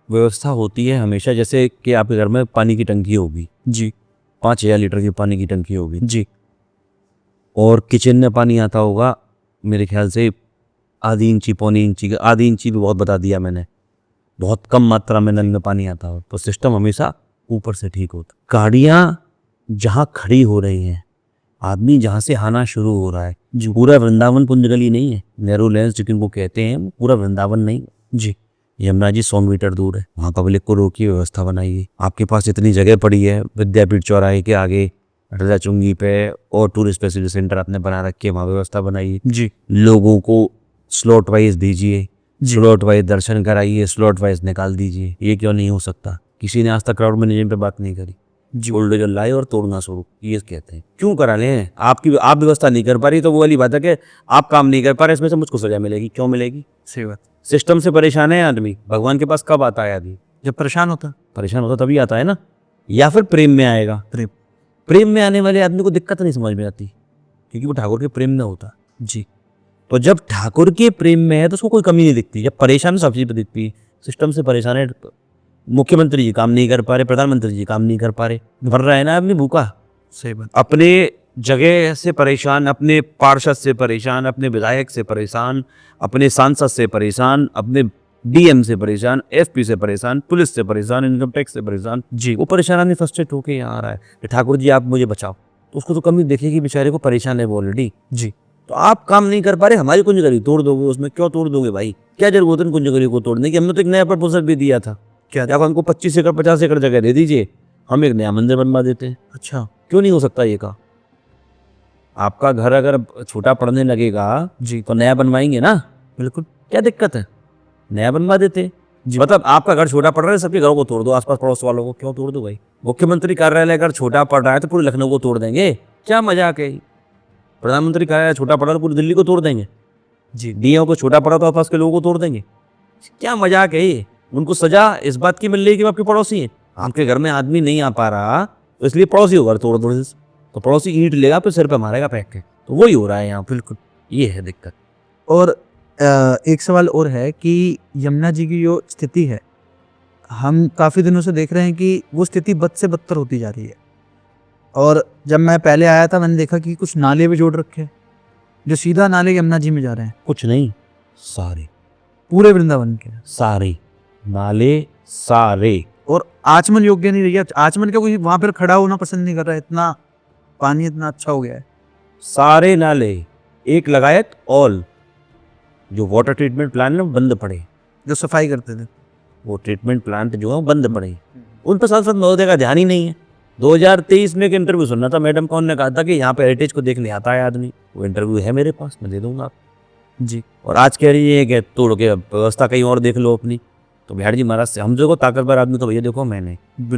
व्यवस्था होती है हमेशा, जैसे कि आपके घर में पानी की टंकी होगी जी, 5000 लीटर की पानी की टंकी होगी जी, और किचन में पानी आता होगा मेरे ख्याल से आधी इंची पौनी इंची, आधी इंची भी बहुत बता दिया मैंने, बहुत कम मात्रा में नल में पानी आता हो तो सिस्टम हमेशा ऊपर से ठीक होता। गाड़ियाँ जहाँ खड़ी हो रही हैं, आदमी जहाँ से आना शुरू हो रहा है, पूरा वृंदावन कुंज गली नहीं है, नेहरू लेंस जिनको वो कहते हैं, पूरा वृंदावन नहीं जी। यमुना जी 100 मीटर दूर है, वहाँ पब्लिक को रोकी व्यवस्था बनाइए। आपके पास इतनी जगह पड़ी है विद्यापीठ चौराहे के आगे, अटला चुंगी पे, और टूरिस्ट फैसिलिटी सेंटर आपने बना रखे, वहाँ व्यवस्था बनाइए जी, लोगों को स्लॉट वाइज दीजिए, स्लॉट वाइज दर्शन कराइए, स्लॉट वाइज निकाल दीजिए। ये क्यों नहीं हो सकता? किसी ने आज तक क्राउड मैनेजमेंट पे बात नहीं करी जी। बुलडोजर लाए और तोड़ना शुरू, ये कहते हैं क्यों करा लें? आप व्यवस्था नहीं कर पा रही तो वो वाली बात है कि आप काम नहीं कर पा रहे, इसमें से मुझको सजा मिलेगी। क्यों मिलेगी? सही बात। सिस्टम से परेशान है आदमी, भगवान के पास कब आता है आदमी? जब परेशान होता तभी आता है ना, या फिर प्रेम में आएगा। प्रेम में आने वाले आदमी को दिक्कत नहीं समझ में आती क्योंकि वो ठाकुर के प्रेम में होता जी। तो जब ठाकुर के प्रेम में है तो उसको कोई कमी नहीं दिखती, जब परेशान सब चीज दिखती है। सिस्टम से परेशान है, मुख्यमंत्री जी काम नहीं कर पा रहे, प्रधानमंत्री जी काम नहीं कर पा रहे, भर रहा है ना आदमी भूखा। सही बात। अपने जगह से परेशान, अपने पार्षद से परेशान, अपने विधायक से परेशान, अपने सांसद से परेशान, अपने डीएम से परेशान, एसपी से परेशान, पुलिस से परेशान, इनकम टैक्स से परेशान जी। वो परेशान आदमी फ्रस्ट्रेट होकर यहाँ आ रहा है, ठाकुर जी आप मुझे बचाओ, तो उसको तो कमी देखेगी, बेचारे को परेशान है वो ऑलरेडी जी। तो आप काम नहीं कर पा रहे, हमारी कुंज गली तोड़ दोगे, उसमें क्यों तोड़ दोगे भाई? क्या जरूरत है कुंज गली को तोड़ने की? हमने तो एक नया प्रपोजल भी दिया था, क्या आप हमको 25 एकड़ 50 एकड़ जगह दे दीजिए, हम एक नया मंदिर बनवा देते हैं। अच्छा, क्यों नहीं हो सकता ये का? आपका घर अगर छोटा पड़ने लगेगा जी तो नया बनवाएंगे ना, बिल्कुल, क्या दिक्कत है? नया बनवा देते जी। मतलब आपका घर छोटा पड़ रहा है, सबके घरों को तोड़ दो, आसपास पड़ोस वालों को क्यों तोड़ दो भाई? मुख्यमंत्री कार्यालय अगर छोटा पड़ रहा है तो पूरे लखनऊ को तोड़ देंगे, क्या मजाक है? प्रधानमंत्री कार्यालय छोटा पड़ा तो पूरी दिल्ली को तोड़ देंगे जी। डीएम को छोटा पड़ा तो आसपास के लोगों को तोड़ देंगे, क्या मजाक है ये? उनको सजा इस बात की मिल रही है कि आपके पड़ोसी हैं, आपके घर में आदमी नहीं आ पा रहा तो इसलिए पड़ोसी होगा तोड़ दो, तो पड़ोसी ईंट लेगा फिर सिर पे मारेगा फेंक के, तो वही हो रहा है यहाँ। बिल्कुल, ये है दिक्कत। और एक सवाल और है कि यमुना जी की जो स्थिति है, हम काफ़ी दिनों से देख रहे हैं कि वो स्थिति बद से बदतर होती जा रही है। और जब मैं पहले आया था मैंने देखा कि कुछ नाले भी जोड़ रखे हैं, जो सीधा नाले यमुना जी में जा रहे हैं, कुछ नहीं, सारे पूरे वृंदावन के। सारे नाले सारे। और आचमन योग्य नहीं रही है, आचमन का कोई वहां पर खड़ा होना पसंद नहीं कर रहा है, इतना पानी इतना अच्छा हो गया है। सारे नाले एक लगायत ऑल जो वाटर ट्रीटमेंट प्लांट है वो बंद पड़े, जो सफाई करते थे, वो ट्रीटमेंट प्लांट जो है वो बंद पड़े। उन पर सांसद महोदय का ध्यान ही नहीं है। 2023 में एक इंटरव्यू सुनना था मैडम का, उन्होंने कहा था कि यहाँ पे हेरिटेज को देखने आता है आदमी। वो इंटरव्यू है मेरे पास, मैं दे दूंगा आपको। जी। और आज कह रही है कि तोड़ के व्यवस्था कहीं और देख लो अपनी। तो बिहार जी महाराज से हम जो ताकतवर आदमी, तो भैया देखो मैंने,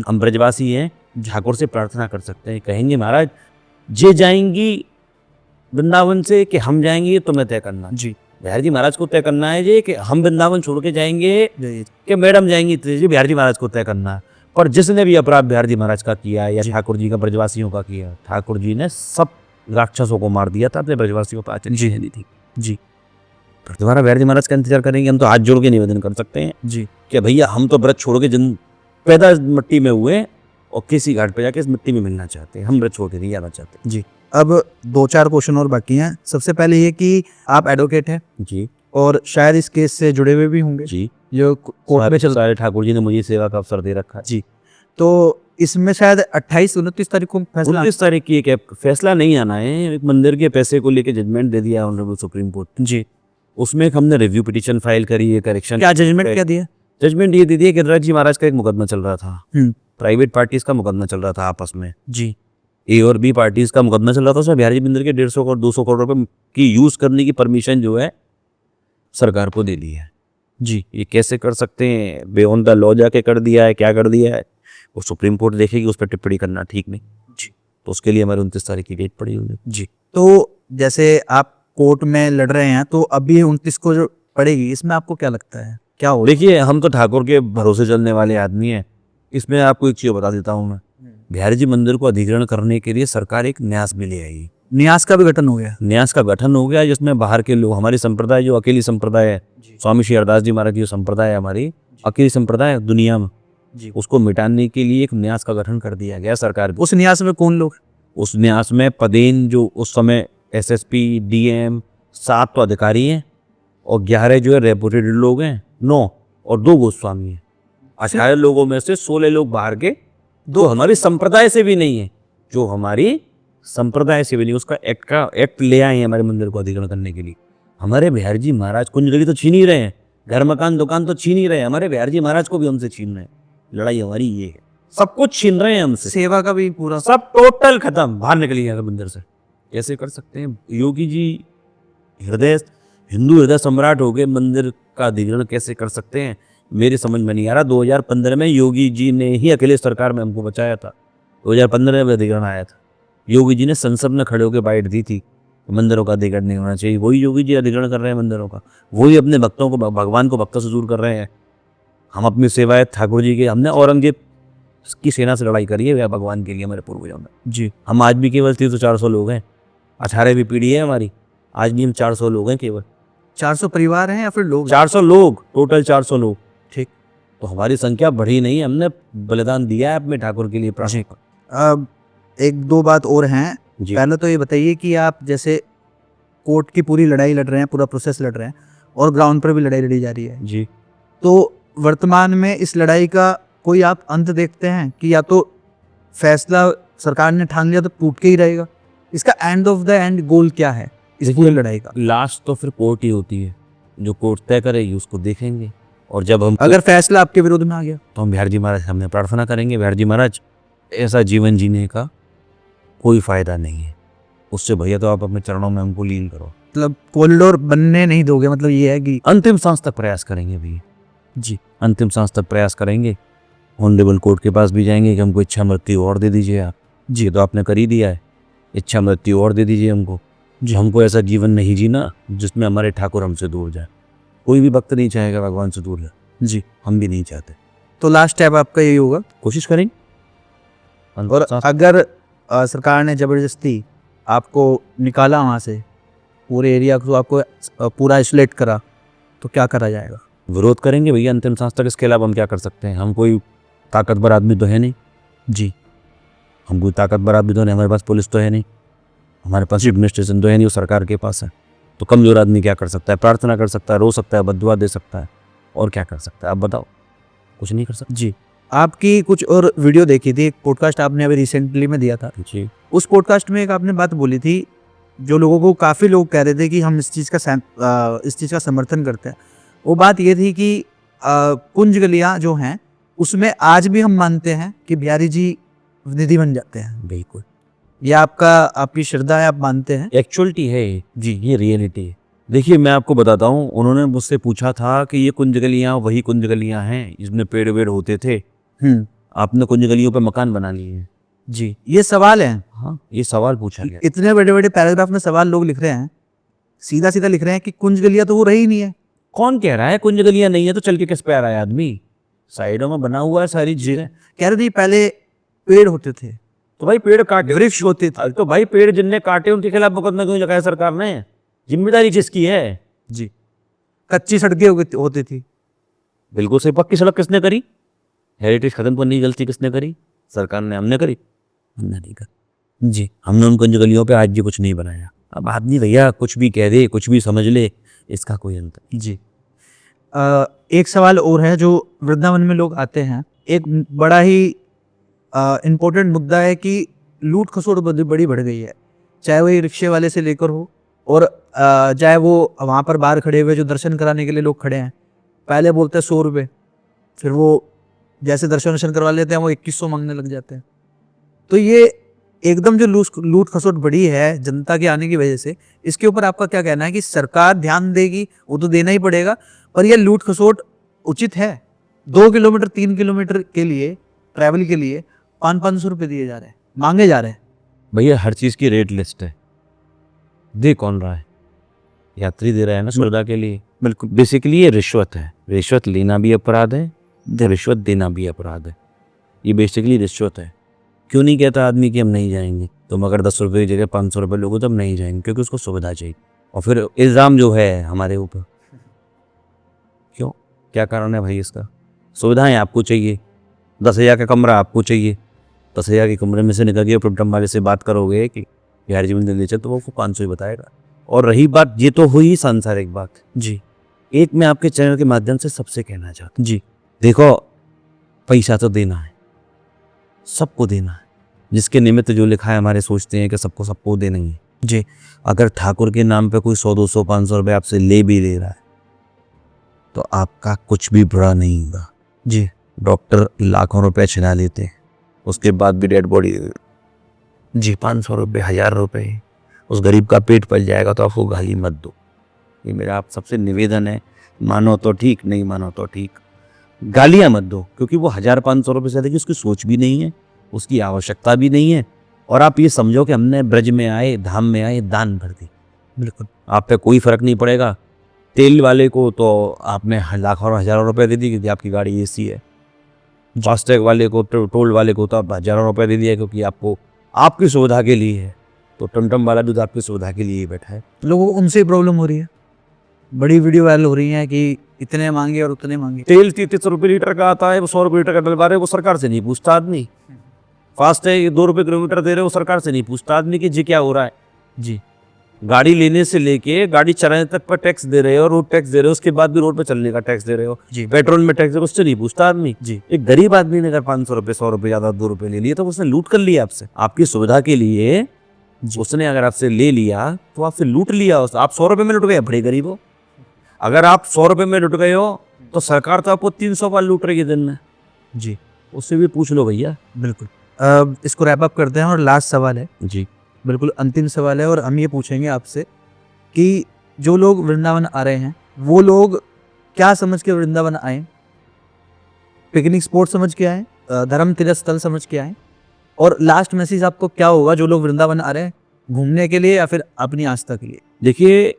हम ब्रजवासी हैं, ठाकुर से प्रार्थना कर सकते हैं, कहेंगे महाराज जे जाएंगी वृंदावन से कि हम जाएंगे, तो मैं तय करना। जी। बिहार जी महाराज को तय करना है जी कि हम वृंदावन छोड़ के जाएंगे जी। कि मैडम जाएंगी, तो जी बिहार जी महाराज को तय करना है। पर जिसने भी अपराध बिहार जी महाराज का किया है या ठाकुर जी का ब्रजवासियों का किया, ठाकुर जी ने सब राक्षसों को मार दिया था, अपने ब्रजवासियों पर आचरण दी थी। जी। फिर दोबारा बिहार जी महाराज का इंतजार करेंगे? हम तो हाथ जोड़ के निवेदन कर सकते हैं जी कि भैया हम तो ब्रज छोड़ के जन पैदा मिट्टी में हुए और किसी घाट पे जाके इस मिट्टी में मिलना चाहते हैं, हम ब्रज छोड़ के नहीं जाना चाहते। जी। अब 2-4 क्वेश्चन और बाकी हैं। सबसे पहले ये कि आप एडवोकेट हैं जी, और शायद इस केस से जुड़े हुए भी होंगे, जी, जो कोर्ट में चल। सारे ठाकुर जी ने मुझे सेवा का अवसर दे रखा है। जी। तो इसमें शायद 28-29 तारीख को फैसला। 29 तारीख की एक फैसला नहीं आना है, एक मंदिर के पैसे को लेके जजमेंट दे दिया ऑनरेबल सुप्रीम कोर्ट। जी। उसमें एक हमने रिव्यू पिटीशन फाइल करी है, करेक्शन। क्या जजमेंट क्या दिया? जजमेंट ये दे दिया कि गिरिराज जी महाराज का एक मुकदमा चल रहा था, प्राइवेट पार्टीज का मुकदमा चल रहा था आपस में। जी। ए और बी पार्टीज का मुकदमा चल रहा था। उसमें बिहार जी मंदिर के 150 करोड़ 200 करोड़ रुपए की यूज करने की परमिशन जो है सरकार को दे दी है। जी। ये कैसे कर सकते हैं, बियॉन्ड द लॉ जाके कर दिया है, क्या कर दिया है, वो सुप्रीम कोर्ट देखेगी, उस पर टिप्पणी करना ठीक नहीं। जी। तो उसके लिए हमारी 29 तारीख की डेट पड़ी हुई है। जी। तो जैसे आप कोर्ट में लड़ रहे हैं, तो अभी 29 को जो पड़ेगी, इसमें आपको क्या लगता है क्या हो? देखिए हम तो ठाकुर के भरोसे चलने वाले आदमी हैं। इसमें आपको एक चीज बता देता हूँ मैं, बिहारी जी मंदिर को अधिग्रहण करने के लिए सरकार एक न्यास भी ले आई। न्यास का भी गठन हो गया। न्यास का गठन हो गया, जिसमें बाहर के लोग, हमारी संप्रदाय जो अकेली संप्रदाय है, स्वामी श्री हरदास जी महाराज की जो संप्रदाय है, हमारी अकेली संप्रदाय है दुनिया में, जी। उसको मिटाने के लिए एक न्यास का गठन कर दिया गया सरकार को। उस न्यास में कौन लोग? उस न्यास में पदेन जो उस समय एसएसपी, डीएम, 7 तो अधिकारी हैं और 11 जो है रेपुटेड लोग हैं, 9 और 2 गोस्वामी हैं। 18 लोगों में से 16 लोग बाहर के, 2 हमारी संप्रदाय से भी नहीं है, जो हमारी संप्रदाय से भी नहीं, उसका एक्ट ले आए हैं हमारे मंदिर को अधिग्रहण करने के लिए। हमारे बिहारी जी महाराज कुंजलगी तो छीन ही रहे हैं, घर मकान दुकान तो छीन ही रहे हैं, हमारे बिहारी जी महाराज को भी हमसे छीन रहे हैं। लड़ाई हमारी ये है, सब कुछ छीन रहे हैं हमसे, सेवा का भी पूरा सब टोटल खत्म, बाहर निकलिए मंदिर से। कैसे कर सकते हैं योगी जी? हृदय हिंदू हृदय सम्राट हो गए, मंदिर का अधिग्रहण कैसे कर सकते हैं? मेरे समझ में नहीं आ रहा। 2015 में योगी जी ने ही अकेले सरकार में हमको बचाया था। 2015 में अधिग्रहण आया था, योगी जी ने संसद में खड़े होकर बाइट दी थी मंदिरों का अधिग्रहण नहीं होना चाहिए। वही योगी जी अधिग्रहण कर रहे हैं मंदिरों का, वही अपने भक्तों को, भगवान को भक्तों से दूर कर रहे हैं। हम अपनी सेवाएं ठाकुर जी के, हमने औरंगजेब की सेना से लड़ाई करी है भगवान के लिए हमारे पूर्वजों ने। जी। हम आज भी केवल 300-400 लोग हैं, 18वीं पीढ़ी है हमारी, आज भी हम 400 लोग हैं केवल। 400 परिवार हैं या फिर लोग? 400 लोग, टोटल 400 लोग। ठीक। तो हमारी संख्या बढ़ी नहीं, हमने बलिदान दिया है अपने ठाकुर के लिए। जी। अब 1-2 बात और हैं। जी। पहले तो ये बताइए कि आप जैसे कोर्ट की पूरी लड़ाई लड़ रहे हैं, पूरा प्रोसेस लड़ रहे हैं और ग्राउंड पर भी लड़ाई लड़ी जा रही है, जी, तो वर्तमान में इस लड़ाई का कोई आप अंत देखते हैं कि या तो फैसला सरकार ने ठान लिया तो टूट के ही रहेगा? इसका एंड ऑफ द एंड गोल क्या है इस पूरी लड़ाई का? लास्ट तो फिर कोर्ट ही होती है, जो कोर्ट तय करेगी उसको देखेंगे। और जब हम, अगर फैसला आपके विरोध में आ गया तो हम बिहारी जी महाराज हमने प्रार्थना करेंगे, बिहारी जी महाराज ऐसा जीवन जीने का कोई फायदा नहीं है, उससे भैया तो आप अपने चरणों में हमको लीन करो। मतलब कॉरिडोर बनने नहीं दोगे, मतलब ये है कि अंतिम सांस तक प्रयास करेंगे भैया जी, अंतिम सांस तक प्रयास करेंगे। ऑनरेबल कोर्ट के पास भी जाएंगे कि हमको इच्छा मृत्यु और दे दीजिए आप। जी, तो आपने कर ही दिया है, इच्छा मृत्यु और दे दीजिए हमको। जी, हमको ऐसा जीवन नहीं जीना जिसमें हमारे ठाकुर हमसे दूर जाए। कोई भी भक्त नहीं चाहेगा भगवान से दूर जाए। जी, हम भी नहीं चाहते। तो लास्ट स्टेप आपका यही होगा, कोशिश करेंगे। और अगर सरकार ने जबरदस्ती आपको निकाला वहाँ से, पूरे एरिया को आपको पूरा आइसोलेट करा, तो क्या करा जाएगा? विरोध करेंगे भैया अंतिम सांस तक। इसके अलावा हम क्या कर सकते हैं? हम कोई ताकतवर आदमी तो है नहीं। जी, हम कोई ताकतवर आदमी तो नहीं, हमारे पास पुलिस तो है नहीं, हमारे पास एडमिनिस्ट्रेशन तो है नहीं, वो सरकार के पास है। तो कमजोर आदमी क्या कर सकता है? प्रार्थना कर सकता है, रो सकता है, बद्दुआ दे सकता है, और क्या कर सकता है? आप बताओ। कुछ नहीं कर सकता। जी, आपकी कुछ और वीडियो देखी थी, एक पॉडकास्ट आपने अभी रिसेंटली में दिया था। जी उस पॉडकास्ट में एक आपने बात बोली थी, जो लोगों को काफ़ी लोग कह रहे थे कि हम इस चीज़ का समर्थन करते हैं। वो बात ये थी कि कुंज गलियाँ जो हैं उसमें आज भी हम मानते हैं कि बिहारी जी निधि बन जाते हैं। बिल्कुल, ये आपकी श्रद्धा है, आप मानते हैं? एक्चुअलिटी है जी, ये रियलिटी है। देखिए मैं आपको बताता हूँ, उन्होंने मुझसे पूछा था कि ये कुंज गलियाँ वही कुंज गलियाँ हैं जिसमें पेड़ वेड़ होते थे, आपने कुंज गलियों पे मकान बना लिए हैं। जी, ये सवाल है। हाँ, ये सवाल पूछा गया। इतने बड़े बड़े पैराग्राफ में सवाल लोग लिख रहे हैं, सीधा सीधा लिख रहे हैं कि कुंज गलियाँ तो वो रही नहीं है। कौन कह रहा है कुंज गलियाँ नहीं है? तो चल के किस पे आ रहा है आदमी? साइडों में बना हुआ है सारी चीजें। कह रहे थे पहले पेड़ होते थे, तो भाई पेड़ काटे, वृक्ष होते थे। तो भाई पेड़ जिनने काटे उनके खिलाफ मुकदमा क्यों लगाया सरकार ने? जिम्मेदारी किसकी है? जी, कच्ची सड़कें होती थी। बिल्कुल सही। पक्की सड़क किसने करी? हेरिटेज खत्म करने की गलती किसने करी? सरकार ने। हमने करी? हमने नहीं करी जी। हमने उन कुंज गलियों पे आज भी कुछ नहीं बनाया। अब आदमी भैया कुछ भी कह दे, कुछ भी समझ ले, इसका कोई अंत नहीं। जी, एक सवाल और है जो वृंदावन में लोग आते हैं, एक बड़ा ही इम्पोर्टेंट मुद्दा है कि लूट खसोट बड़ी बढ़ गई है, चाहे वो ये रिक्शे वाले से लेकर हो और चाहे वो वहाँ पर बाहर खड़े हुए जो दर्शन कराने के लिए लोग खड़े हैं, पहले बोलते हैं 100 रुपये, फिर वो जैसे दर्शन करवा लेते हैं वो 2100 मांगने लग जाते हैं। तो ये एकदम जो लूट खसोट बढ़ी है जनता के आने की वजह से, इसके ऊपर आपका क्या कहना है कि सरकार ध्यान देगी? वो तो देना ही पड़ेगा, पर यह लूट खसोट उचित है? 2 किलोमीटर 3 किलोमीटर के लिए ट्रैवल के लिए 500 रुपये दिए जा रहे हैं, मांगे जा रहे हैं। भैया हर चीज की रेट लिस्ट है, दे कौन रहा है? यात्री दे रहा है ना सुविधा के लिए। बिल्कुल, बेसिकली ये रिश्वत है। रिश्वत लेना भी अपराध है, रिश्वत देना भी अपराध है। ये बेसिकली रिश्वत है। क्यों नहीं कहता आदमी कि हम नहीं जाएंगे? तुम अगर 10 रुपये की जगह 500 रुपये लोगे तो हम नहीं जाएंगे, क्योंकि उसको सुविधा चाहिए। और फिर इल्ज़ाम जो है हमारे ऊपर, क्यों? क्या कारण है भाई इसका? सुविधाएं आपको चाहिए, 10,000 का कमरा आपको चाहिए, 10,000 के कमरे में से निकल के टमटम वाले से बात करोगे कि बिहार जी मंदिर ले चल, तो वो 500 ही बताएगा। और रही बात, ये तो हुई सांसारिक बात जी। एक मैं आपके चैनल के माध्यम से सबसे कहना चाहता हूँ जी, देखो पैसा तो देना है, सबको देना है। जिसके निमित्त जो लिखा है हमारे सोचते हैं कि सबको देना ही है जी। अगर ठाकुर के नाम पे कोई 100 200 500 रुपये आपसे ले भी ले रहा है तो आपका कुछ भी बुरा नहीं होगा जी। डॉक्टर लाखों रुपए छिना लेते हैं, उसके बाद भी डेड बॉडी जी 500 रुपये 1000 रुपये, उस गरीब का पेट पल जाएगा तो आपको गाली मत दो। ये मेरा आप सबसे निवेदन है, मानो तो ठीक, नहीं मानो तो ठीक, गालियां मत दो। क्योंकि वो 1000-500 रुपये से अधिक उसकी सोच भी नहीं है, उसकी आवश्यकता भी नहीं है। और आप ये समझो कि हमने ब्रज में आए, धाम में आए, दान भर दी। बिल्कुल आप पे कोई फर्क नहीं पड़ेगा। तेल वाले को तो आपने लाखों और हज़ारों रुपए दे दी क्योंकि आपकी गाड़ी एसी है। फास्टैग वाले को, टोल वाले को तो आप हज़ारों रुपए दे दिया क्योंकि आपको आपकी सुविधा के लिए है। तो टमटम वाला दूध आपकी सुविधा के लिए ही बैठा है। लोगों को उनसे प्रॉब्लम हो रही है, बड़ी वीडियो वायरल हो रही है कि इतने मांगे और उतने मांगे। तेल 33 रुपये लीटर का आता है, वो 100 रुपये लीटर का डलवा रहे, वो सरकार से नहीं पूछता आदमी। फास्टैग 2 रुपये किलोमीटर दे रहे हो, सरकार से नहीं पूछता आदमी कि जी क्या हो रहा है जी। गाड़ी लेने से लेके गाड़ी चलाने तक पर टैक्स दे रहे हो, रोड टैक्स दे रहे हो, उसके बाद भी रोड पे चलने का टैक्स दे रहे हो जी, पेट्रोल में टैक्स दे रहे हो, उससे नहीं पूछता आदमी जी। एक गरीब आदमी ने अगर 500 रुपये 100 रुपये ज्यादा 2 रुपये ले लिए तो उसने लूट कर लिया आपसे, आपकी सुविधा के लिए उसने अगर आपसे ले लिया तो आपसे लूट लिया। आप 100 रुपये में लुट गए, बड़े गरीब हो। अगर आप 100 रुपये में लुट गए हो तो सरकार तो आपको 300 बार लूट रही है दिन में जी, उससे भी पूछ लो भैया। बिल्कुल, इसको रैप अप करते हैं और लास्ट सवाल है जी, बिल्कुल अंतिम सवाल है, और हम ये पूछेंगे आपसे कि जो लोग वृंदावन आ रहे हैं वो लोग क्या समझ के वृंदावन आए? पिकनिक स्पॉट समझ के आए, धर्म तीर्थ स्थल समझ के आए? और लास्ट मैसेज आपको क्या होगा जो लोग वृंदावन आ रहे हैं घूमने के लिए या फिर अपनी आस्था के लिए? देखिए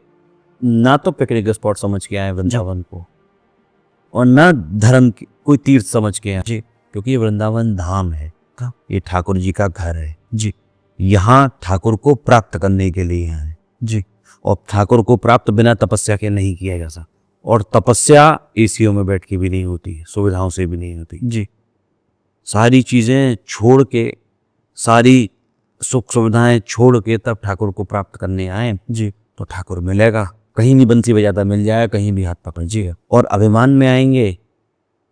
ना तो पिकनिक स्पॉट समझ के आए वृंदावन को, और ना धर्म की कोई तीर्थ समझ के आए जी, क्योंकि ये वृंदावन धाम है, ये ठाकुर जी का घर है जी। यहाँ ठाकुर को प्राप्त करने के लिए आए जी, और ठाकुर को प्राप्त बिना तपस्या के नहीं किया जा सकता। और तपस्या एसीओ में बैठ के भी नहीं होती, सुविधाओं से भी नहीं होती जी। सारी चीजें छोड़ के, सारी सुख सुविधाएं छोड़ के तब ठाकुर को प्राप्त करने आए जी। तो ठाकुर मिलेगा, कहीं भी बंसी बजाता मिल जाएगा, कहीं भी हाथ पकड़ जिएगा। और अभिमान में आएंगे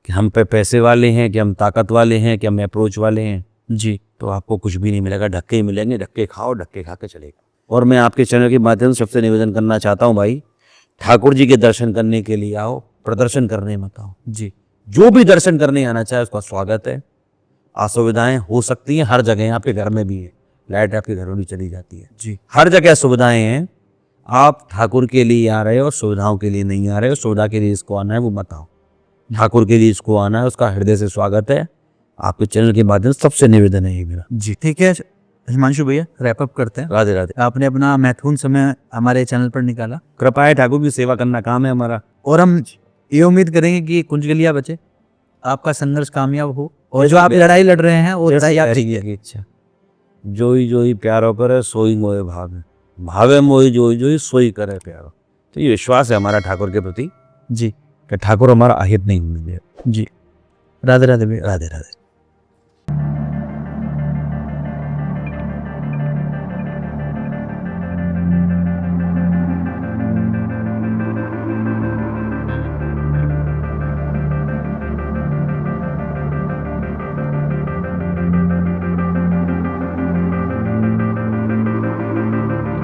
कि हम पे पैसे वाले हैं, कि हम ताकत वाले हैं, कि हम अप्रोच वाले हैं जी, तो आपको कुछ भी नहीं मिलेगा, धक्के ही मिलेंगे। धक्के खाओ, धक्के खा के चलेगा। और मैं आपके चैनल के माध्यम से सबसे निवेदन करना चाहता हूँ भाई, ठाकुर जी के दर्शन करने के लिए आओ, प्रदर्शन करने मत आओ जी। जो भी दर्शन करने आना चाहे उसका स्वागत है। असुविधाएं हो सकती हैं हर जगह, आपके घर में भी है, लाइट आपके घरों में चली जाती है जी, हर जगह सुविधाएं हैं। आप ठाकुर के लिए आ रहे हो, सुविधाओं के लिए नहीं आ रहे हो। सुविधा के लिए इसको आना है वो मत आओ, ठाकुर के लिए इसको आना है, उसका हृदय से स्वागत है। आपके चैनल के माध्यम से सबसे निवेदन है ये मेरा जी। ठीक है हिमांशु भैया, रैप अप करते हैं। राधे राधे। आपने अपना महत्वपूर्ण समय हमारे चैनल पर निकाला, कृपा है, ठाकुर की सेवा करना काम है हमारा। और हम ये उम्मीद करेंगे कि कुंजगलिया बचे, आपका संघर्ष कामयाब हो, और जो आप लड़ाई लड़ रहे हैं वो लड़ाई आप की इच्छा। जोई जोई प्यारो करे सोई मोए भावे, भावे मोई जोई जोई सोई करे प्यारो। तो ये विश्वास है हमारा ठाकुर के प्रति जी कि ठाकुर हमारा अहित नहीं होने दे जी। राधे राधे भैया। राधे राधे।